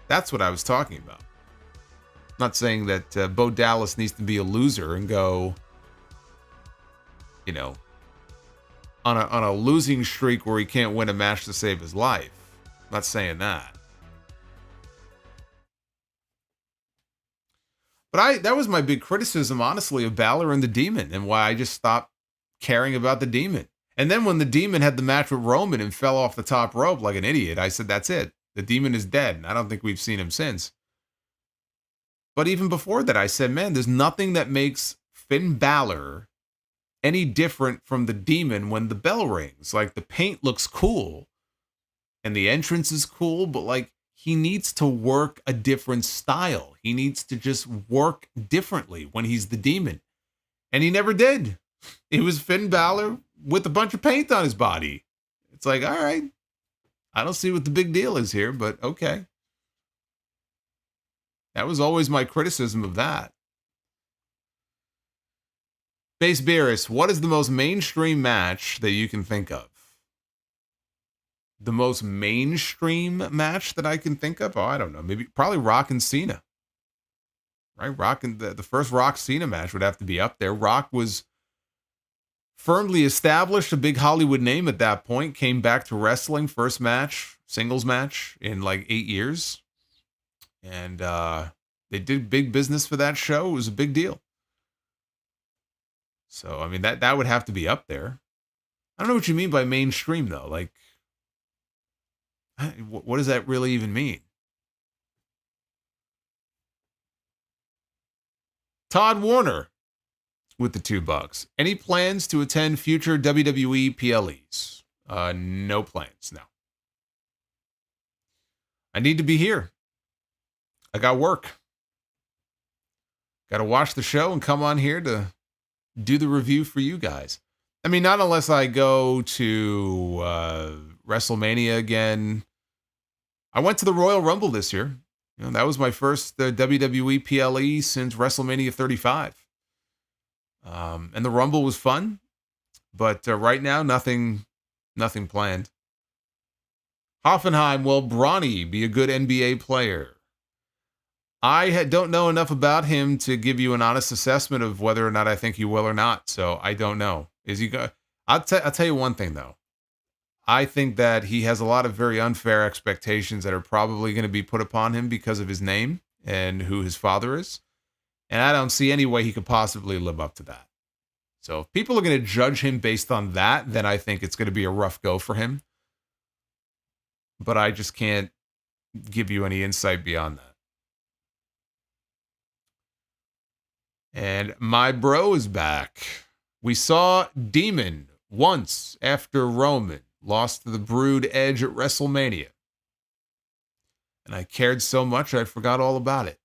That's what I was talking about. I'm not saying that Bo Dallas needs to be a loser and go, on a losing streak where he can't win a match to save his life. I'm not saying that. But that was my big criticism, honestly, of Balor and the Demon and why I just stopped caring about the Demon. And then when the Demon had the match with Roman and fell off the top rope like an idiot, I said, that's it. The Demon is dead. And I don't think we've seen him since. But even before that, I said, man, there's nothing that makes Finn Balor any different from the Demon when the bell rings. Like, the paint looks cool and the entrance is cool, but like, he needs to work a different style. He needs to just work differently when he's the Demon. And he never did. It was Finn Balor with a bunch of paint on his body. It's like, all right, I don't see what the big deal is here, but okay. That was always my criticism of that. Base Beerus, what is the most mainstream match that you can think of? The most mainstream match that I can think of? Oh, I don't know. Probably Rock and Cena. Right? Rock and the first Rock Cena match would have to be up there. Rock was firmly established, a big Hollywood name at that point, came back to wrestling, first match, singles match in like 8 years. And they did big business for that show. It was a big deal. So, I mean, that would have to be up there. I don't know what you mean by mainstream, though. Like, what does that really even mean? Todd Warner with the $2. Any plans to attend future WWE PLEs? No plans, no. I need to be here. I got work. Got to watch the show and come on here to do the review for you guys. I mean, not unless I go to WrestleMania again. I went to the Royal Rumble this year. You know, that was my first WWE PLE since WrestleMania 35. And the Rumble was fun, but right now, nothing planned. Hoffenheim, will Bronny be a good NBA player? I don't know enough about him to give you an honest assessment of whether or not I think he will or not. So I don't know. Is he go? I'll tell you one thing though. I think that he has a lot of very unfair expectations that are probably going to be put upon him because of his name and who his father is. And I don't see any way he could possibly live up to that. So if people are going to judge him based on that, then I think it's going to be a rough go for him. But I just can't give you any insight beyond that. And my bro is back. We saw Demon once after Roman lost to the Brood Edge at WrestleMania. And I cared so much I forgot all about it.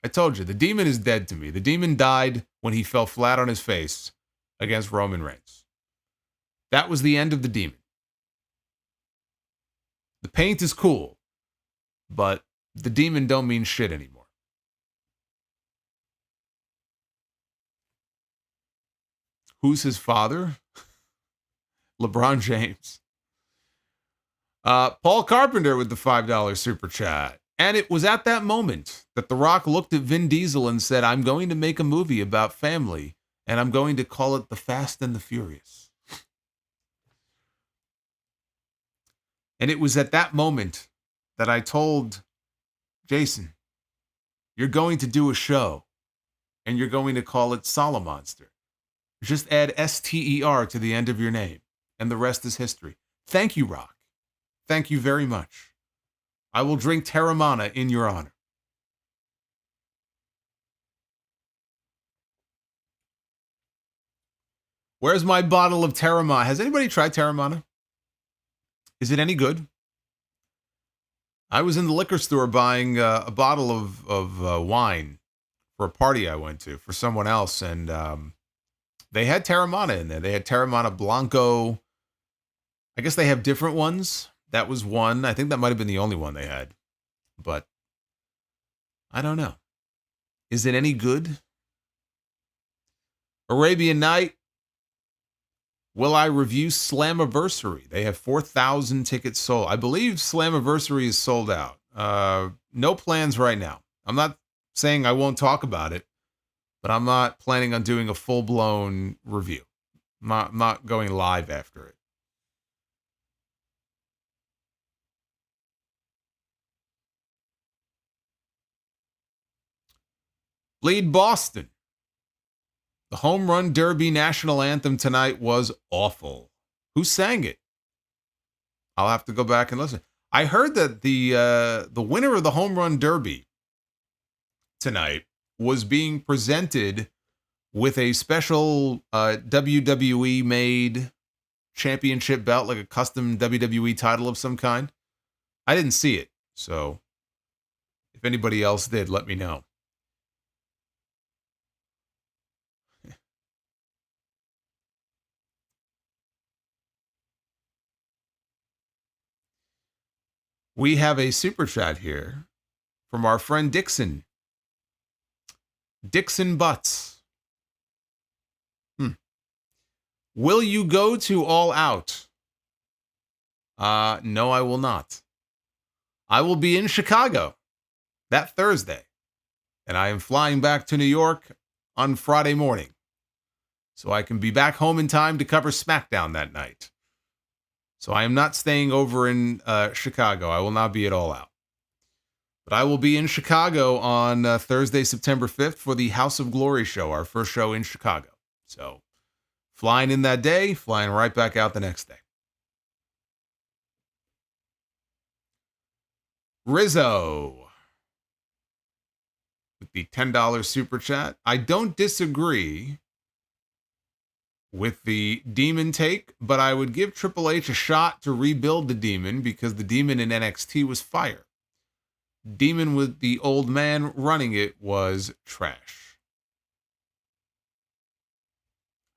I told you, the Demon is dead to me. The Demon died when he fell flat on his face against Roman Reigns. That was the end of the Demon. The paint is cool, but the Demon don't mean shit anymore. Who's his father? LeBron James. Paul Carpenter with the $5 super chat. And it was at that moment that The Rock looked at Vin Diesel and said, I'm going to make a movie about family, and I'm going to call it The Fast and the Furious. And it was at that moment that I told Jason, you're going to do a show, and you're going to call it Solomonster. Just add S-T-E-R to the end of your name, and the rest is history. Thank you, Rock. Thank you very much. I will drink Terramana in your honor. Where's my bottle of Terramana? Has anybody tried Terramana? Is it any good? I was in the liquor store buying a bottle of wine for a party I went to for someone else, and they had Terramana in there. They had Terramana Blanco. I guess they have different ones. That was one. I think that might have been the only one they had. But I don't know. Is it any good? Arabian Night. Will I review Slammiversary? They have 4,000 tickets sold. I believe Slammiversary is sold out. No plans right now. I'm not saying I won't talk about it, but I'm not planning on doing a full-blown review. I'm not going live after it. Bleed Boston. The Home Run Derby national anthem tonight was awful. Who sang it? I'll have to go back and listen. I heard that the winner of the Home Run Derby tonight was being presented with a special WWE made championship belt, like a custom WWE title of some kind. I didn't see it, so if anybody else did, let me know. We have a super chat here from our friend Dixon. Dixon Butts. Will you go to All Out? No, I will not. I will be in Chicago that Thursday, and I am flying back to New York on Friday morning, so I can be back home in time to cover SmackDown that night. So I am not staying over in Chicago. I will not be at All Out. But I will be in Chicago on Thursday, September 5th for the House of Glory show, our first show in Chicago. So flying in that day, flying right back out the next day. Rizzo with the $10 super chat. I don't disagree with the Demon take, but I would give Triple H a shot to rebuild the Demon because the Demon in NXT was fire. Demon with the old man running it was trash.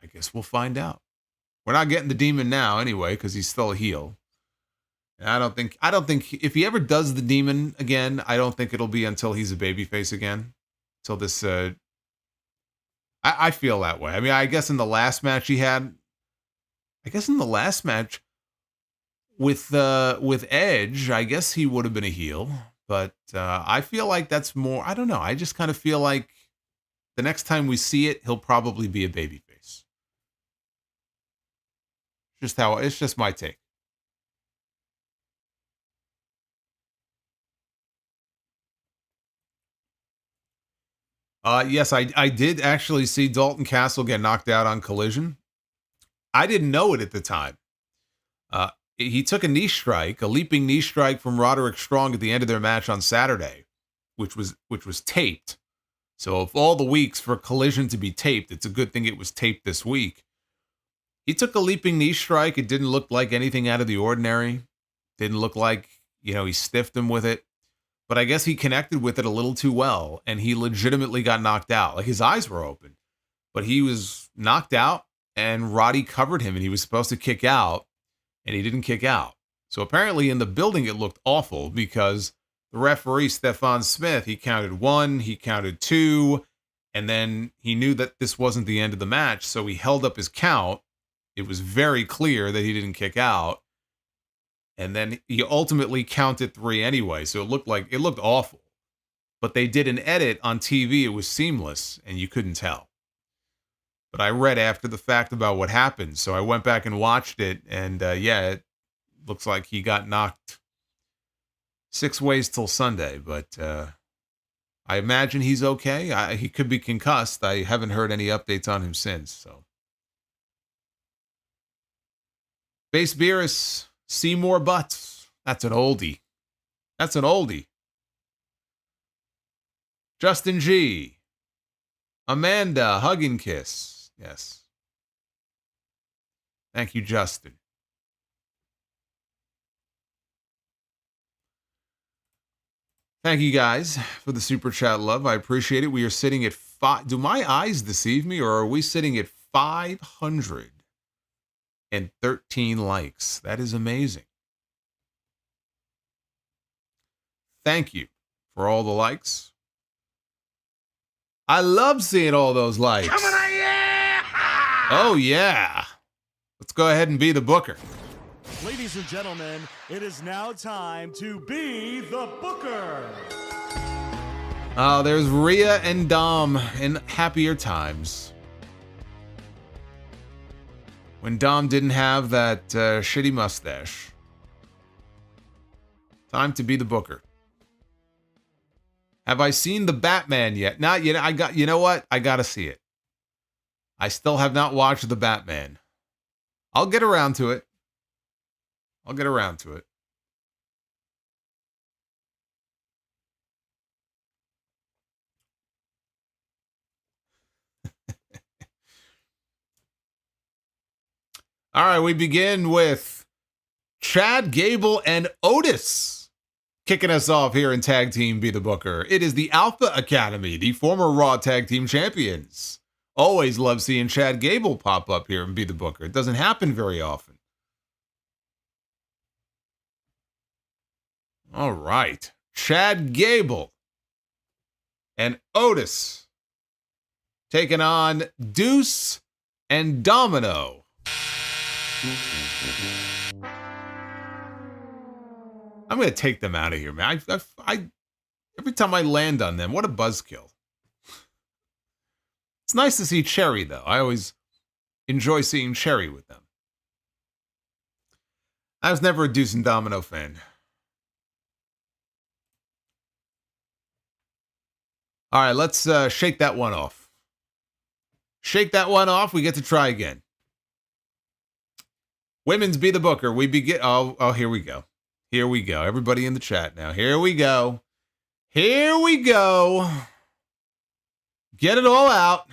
I guess we'll find out. We're not getting the Demon now anyway because he's still a heel. And I don't think if he ever does the Demon again, I don't think it'll be until he's a babyface again. Until this I feel that way. I mean, I guess in the last match he had, with Edge, I guess he would have been a heel. But I feel like that's more, I don't know. I just kind of feel like the next time we see it, he'll probably be a babyface. It's just my take. Yes, I did actually see Dalton Castle get knocked out on Collision. I didn't know it at the time. He took a knee strike, a leaping knee strike from Roderick Strong at the end of their match on Saturday, which was taped. So of all the weeks for Collision to be taped, it's a good thing it was taped this week. He took a leaping knee strike. It didn't look like anything out of the ordinary. Didn't look like, he stiffed him with it. But I guess he connected with it a little too well, and he legitimately got knocked out. Like, his eyes were open. But he was knocked out, and Roddy covered him, and he was supposed to kick out, and he didn't kick out. So apparently in the building it looked awful because the referee, Stephon Smith, he counted 1, he counted 2, and then he knew that this wasn't the end of the match, so he held up his count. It was very clear that he didn't kick out. And then he ultimately counted 3 anyway, so it looked awful. But they did an edit on TV. It was seamless, and you couldn't tell. But I read after the fact about what happened, so I went back and watched it, and it looks like he got knocked 6 ways till Sunday. But I imagine he's okay. He could be concussed. I haven't heard any updates on him since. So, Base Beerus. Seymour Butts. That's an oldie. Justin G. Amanda, hug and kiss. Yes. Thank you, Justin. Thank you guys for the super chat love. I appreciate it. We are sitting at 5. Do my eyes deceive me, or are we sitting at 513 likes? That is amazing. Thank you for all the likes. I love seeing all those likes. Oh, yeah. Let's go ahead and be the booker. Ladies and gentlemen, it is now time to be the booker. Oh, there's Rhea and Dom in happier times. When Dom didn't have that shitty mustache. Time to be the booker. Have I seen the Batman yet? Not yet. You know what? I gotta see it. I still have not watched the Batman. I'll get around to it. All right, we begin with Chad Gable and Otis kicking us off here in Tag Team Be the Booker. It is the Alpha Academy, the former Raw Tag Team Champions. Always love seeing Chad Gable pop up here and Be the Booker. It doesn't happen very often. All right, Chad Gable and Otis taking on Deuce and Domino. I'm going to take them out of here, man. I every time I land on them, what a buzzkill. It's nice to see Cherry, though. I always enjoy seeing Cherry with them. I was never a Deuce and Domino fan. All right, let's shake that one off. Shake that one off. We get to try again. Women's Be the Booker. We begin. Oh, here we go. Here we go. Everybody in the chat now. Here we go. Here we go. Get it all out.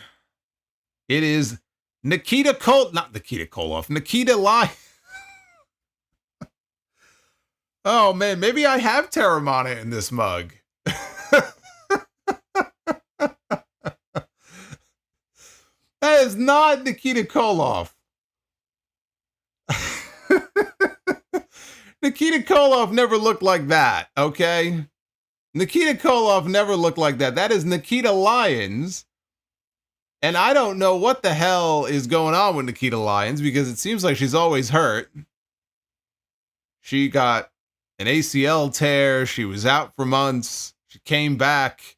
It is Nikita Koloff. Nikita Lyons. Oh, man. Maybe I have Terramana in this mug. That is not Nikita Koloff. Nikita Koloff never looked like that, okay? Nikita Koloff never looked like that. That is Nikita Lyons. And I don't know what the hell is going on with Nikita Lyons because it seems like she's always hurt. She got an ACL tear. She was out for months. She came back.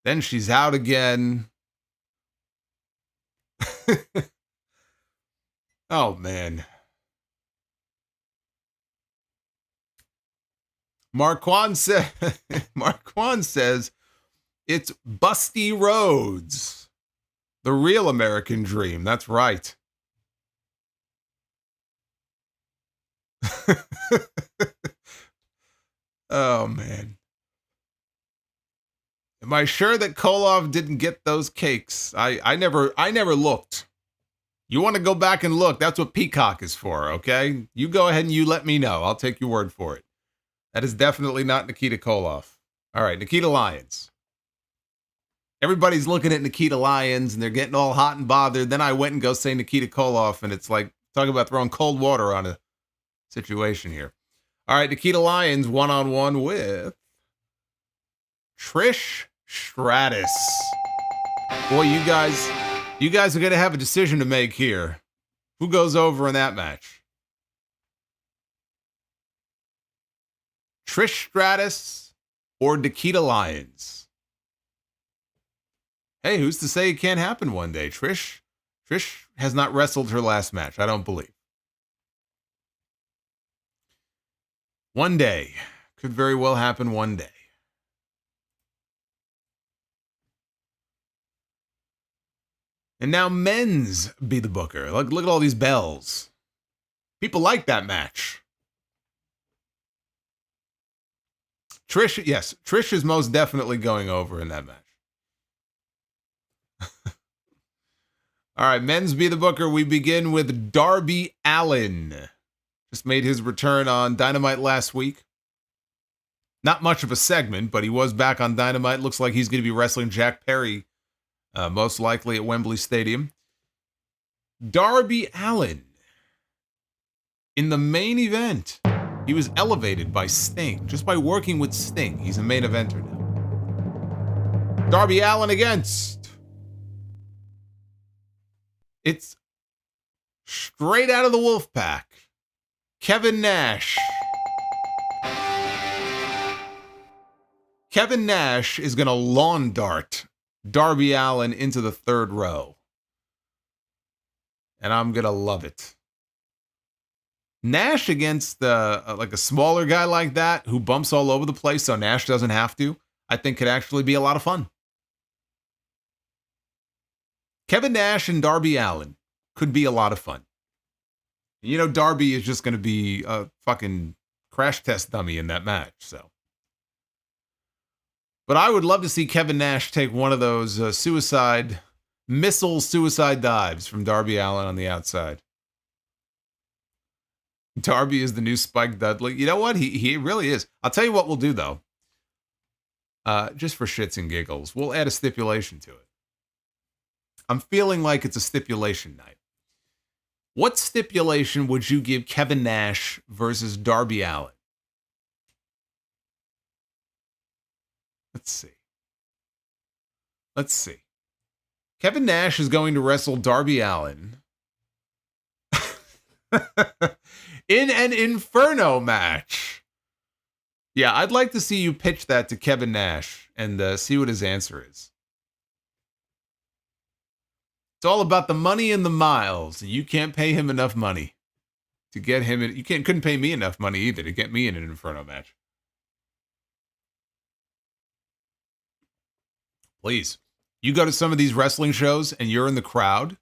Then she's out again. Oh, man. Marquand says it's Busty Rhodes, the real American dream. That's right. Oh, man. Am I sure that Koloff didn't get those cakes? I never looked. You want to go back and look? That's what Peacock is for, okay? You go ahead and you let me know. I'll take your word for it. That is definitely not Nikita Koloff. All right, Nikita Lyons. Everybody's looking at Nikita Lyons and they're getting all hot and bothered. Then I went and go say Nikita Koloff, and it's like talking about throwing cold water on a situation here. All right, Nikita Lyons one-on-one with Trish Stratus. Boy, you guys are going to have a decision to make here. Who goes over in that match? Trish Stratus or Nikita Lyons? Hey, who's to say it can't happen one day? Trish has not wrestled her last match, I don't believe. One day. Could very well happen one day. And now men's Be the Booker. Look at all these bells. People like that match. Trish is most definitely going over in that match. All right, men's Be the Booker. We begin with Darby Allin. Just made his return on Dynamite last week. Not much of a segment, but he was back on Dynamite. Looks like he's going to be wrestling Jack Perry, most likely at Wembley Stadium. Darby Allin. In the main event, he was elevated by Sting. Just by working with Sting, he's a main eventer now. Darby Allin against... It's straight out of the Wolfpack. Kevin Nash. Kevin Nash is going to lawn dart Darby Allin into the third row. And I'm going to love it. Nash against like a smaller guy like that who bumps all over the place so Nash doesn't have to, I think could actually be a lot of fun. Kevin Nash and Darby Allin could be a lot of fun. You know, Darby is just going to be a fucking crash test dummy in that match, so. But I would love to see Kevin Nash take one of those suicide dives from Darby Allin on the outside. Darby is the new Spike Dudley. You know what? He really is. I'll tell you what we'll do, though. Just for shits and giggles, we'll add a stipulation to it. I'm feeling like it's a stipulation night. What stipulation would you give Kevin Nash versus Darby Allin? Let's see. Kevin Nash is going to wrestle Darby Allin in an Inferno match. Yeah, I'd like to see you pitch that to Kevin Nash and see what his answer is. It's all about the money and the miles. You can't pay him enough money to get him in. You couldn't pay me enough money either to get me in an Inferno match. Please. You go to some of these wrestling shows and you're in the crowd.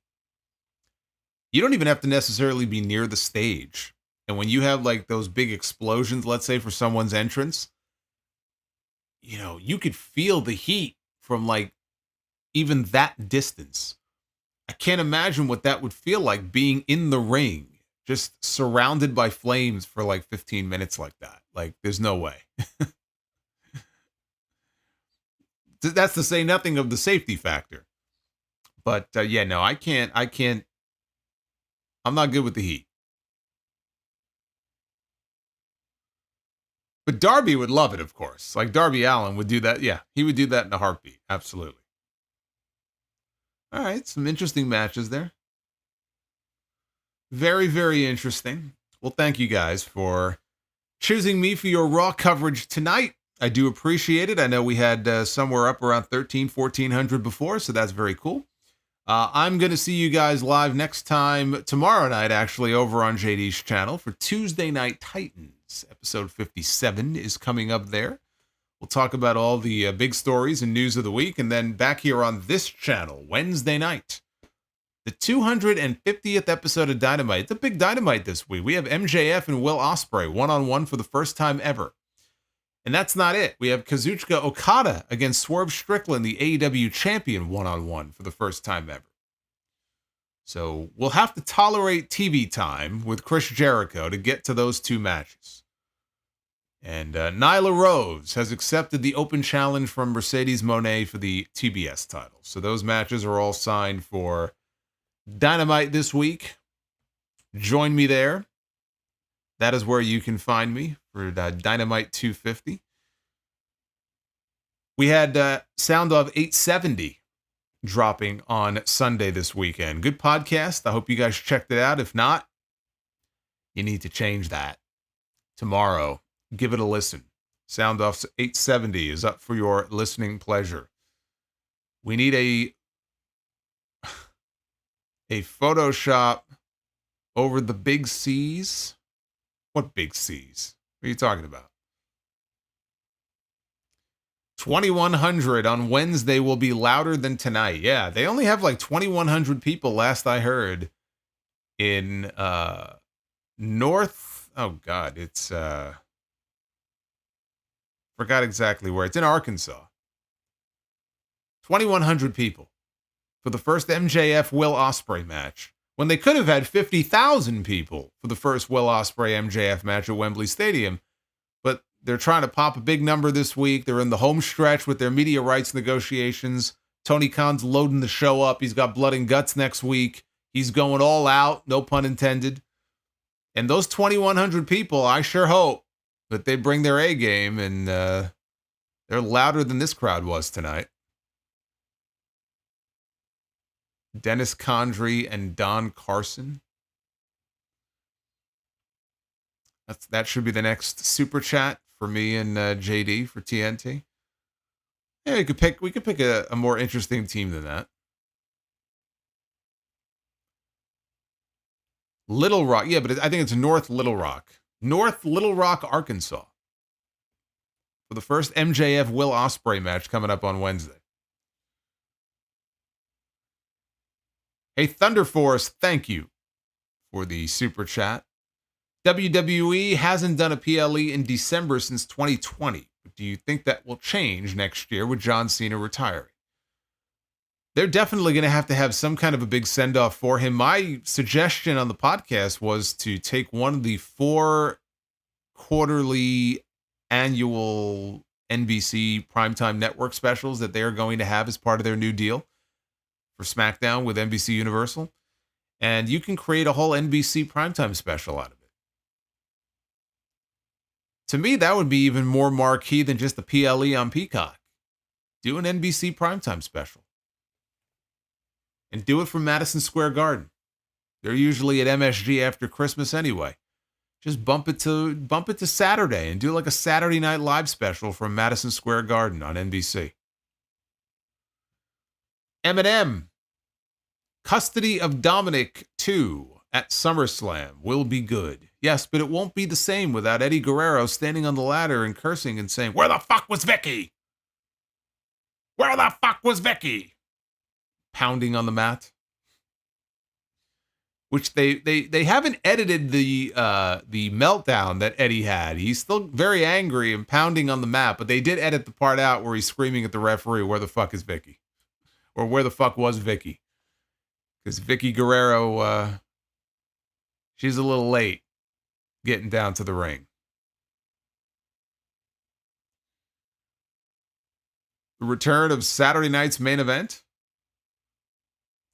You don't even have to necessarily be near the stage. And when you have like those big explosions, let's say for someone's entrance, you know, you could feel the heat from like even that distance. I can't imagine what that would feel like being in the ring, just surrounded by flames for like 15 minutes like that. Like, there's no way. That's to say nothing of the safety factor. But yeah, no, I can't. I'm not good with the heat. But Darby would love it, of course. Like Darby Allin would do that. Yeah, he would do that in a heartbeat. Absolutely. All right, some interesting matches there. Very, very interesting. Well, thank you guys for choosing me for your Raw coverage tonight. I do appreciate it. I know we had somewhere up around 1,400 before, so that's very cool. I'm going to see you guys live next time, tomorrow night, actually, over on JD's channel for Tuesday Night Titans. Episode 57 is coming up there. We'll talk about all the big stories and news of the week, and then back here on this channel, Wednesday night, the 250th episode of Dynamite. It's a big Dynamite this week. We have MJF and Will Ospreay one-on-one for the first time ever. And that's not it. We have Kazuchika Okada against Swerve Strickland, the AEW champion, one-on-one for the first time ever. So we'll have to tolerate TV time with Chris Jericho to get to those two matches. And Nyla Rose has accepted the open challenge from Mercedes Moné for the TBS title. So those matches are all signed for Dynamite this week. Join me there. That is where you can find me for Dynamite 250. We had Sound of 870 dropping on Sunday this weekend. Good podcast. I hope you guys checked it out. If not, you need to change that. Tomorrow, give it a listen. Sound Off 870 is up for your listening pleasure. We need a Photoshop over the big C's. What big C's? What are you talking about? 2,100 on Wednesday will be louder than tonight. Yeah, they only have like 2,100 people last I heard in North. Oh God, it's forgot exactly where. It's in Arkansas. 2,100 people for the first MJF Will Ospreay match, when they could have had 50,000 people for the first Will Ospreay MJF match at Wembley Stadium. But they're trying to pop a big number this week. They're in the home stretch with their media rights negotiations. Tony Khan's loading the show up. He's got blood and guts next week. He's going all out, no pun intended. And those 2,100 people, I sure hope that they bring their A game, and they're louder than this crowd was tonight. Dennis Condrey and Don Carson. That should be the next super chat for me and JD for TNT. Yeah, we could pick a more interesting team than that. Little Rock, yeah, but I think it's North Little Rock. North Little Rock, Arkansas. For the first MJF Will Ospreay match coming up on Wednesday. Hey, Thunder Force, thank you for the super chat. WWE hasn't done a PLE in December since 2020. Do you think that will change next year with John Cena retiring? they're definitely going to have some kind of a big send-off for him. My suggestion on the podcast was to take one of the 4 quarterly annual NBC Primetime Network specials that they are going to have as part of their new deal for SmackDown with NBC Universal. And you can create a whole NBC Primetime special out of it. To me, that would be even more marquee than just the PLE on Peacock. Do an NBC Primetime special. And do it from Madison Square Garden. They're usually at MSG after Christmas anyway. Just bump it to Saturday and do like a Saturday Night Live special from Madison Square Garden on NBC. Eminem. Custody of Dominik 2 at SummerSlam will be good. Yes, but it won't be the same without Eddie Guerrero standing on the ladder and cursing and saying, "Where the fuck was Vicky? Where the fuck was Vicky?" Pounding on the mat. Which they haven't edited the meltdown that Eddie had. He's still very angry and pounding on the mat, but they did edit the part out where he's screaming at the referee, "Where the fuck is Vicky?" Or "Where the fuck was Vicky?" Because Vicky Guerrero, she's a little late getting down to the ring. The return of Saturday night's main event.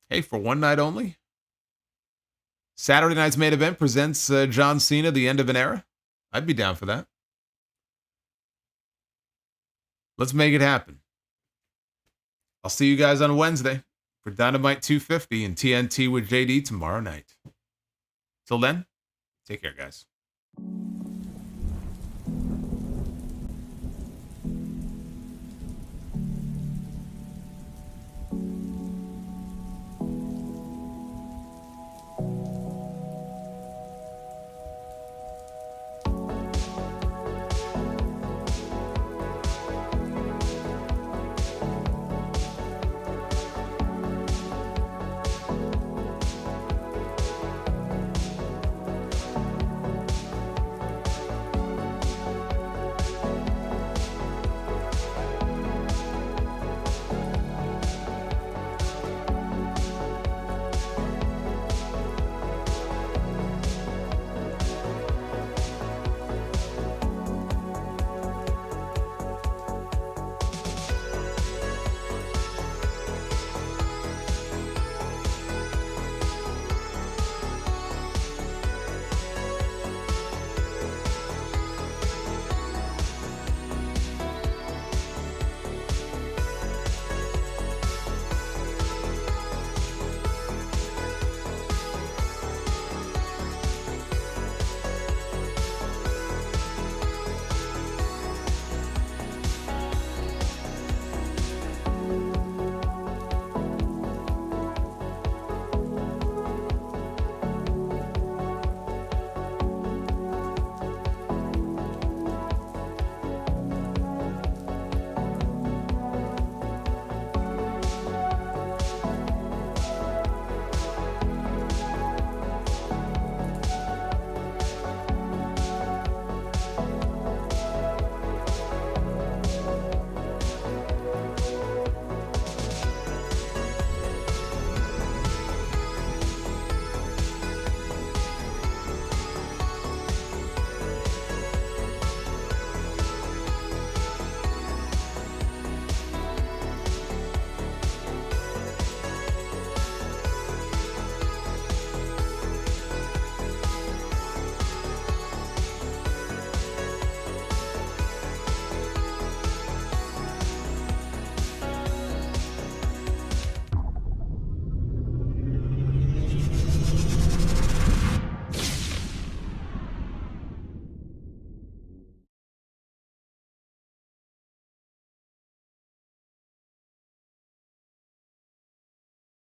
Hey, for one night only. Saturday night's main event presents John Cena, the end of an era. I'd be down for that. Let's make it happen. I'll see you guys on Wednesday for Dynamite 250 and TNT with JD tomorrow night. Till then, take care, guys.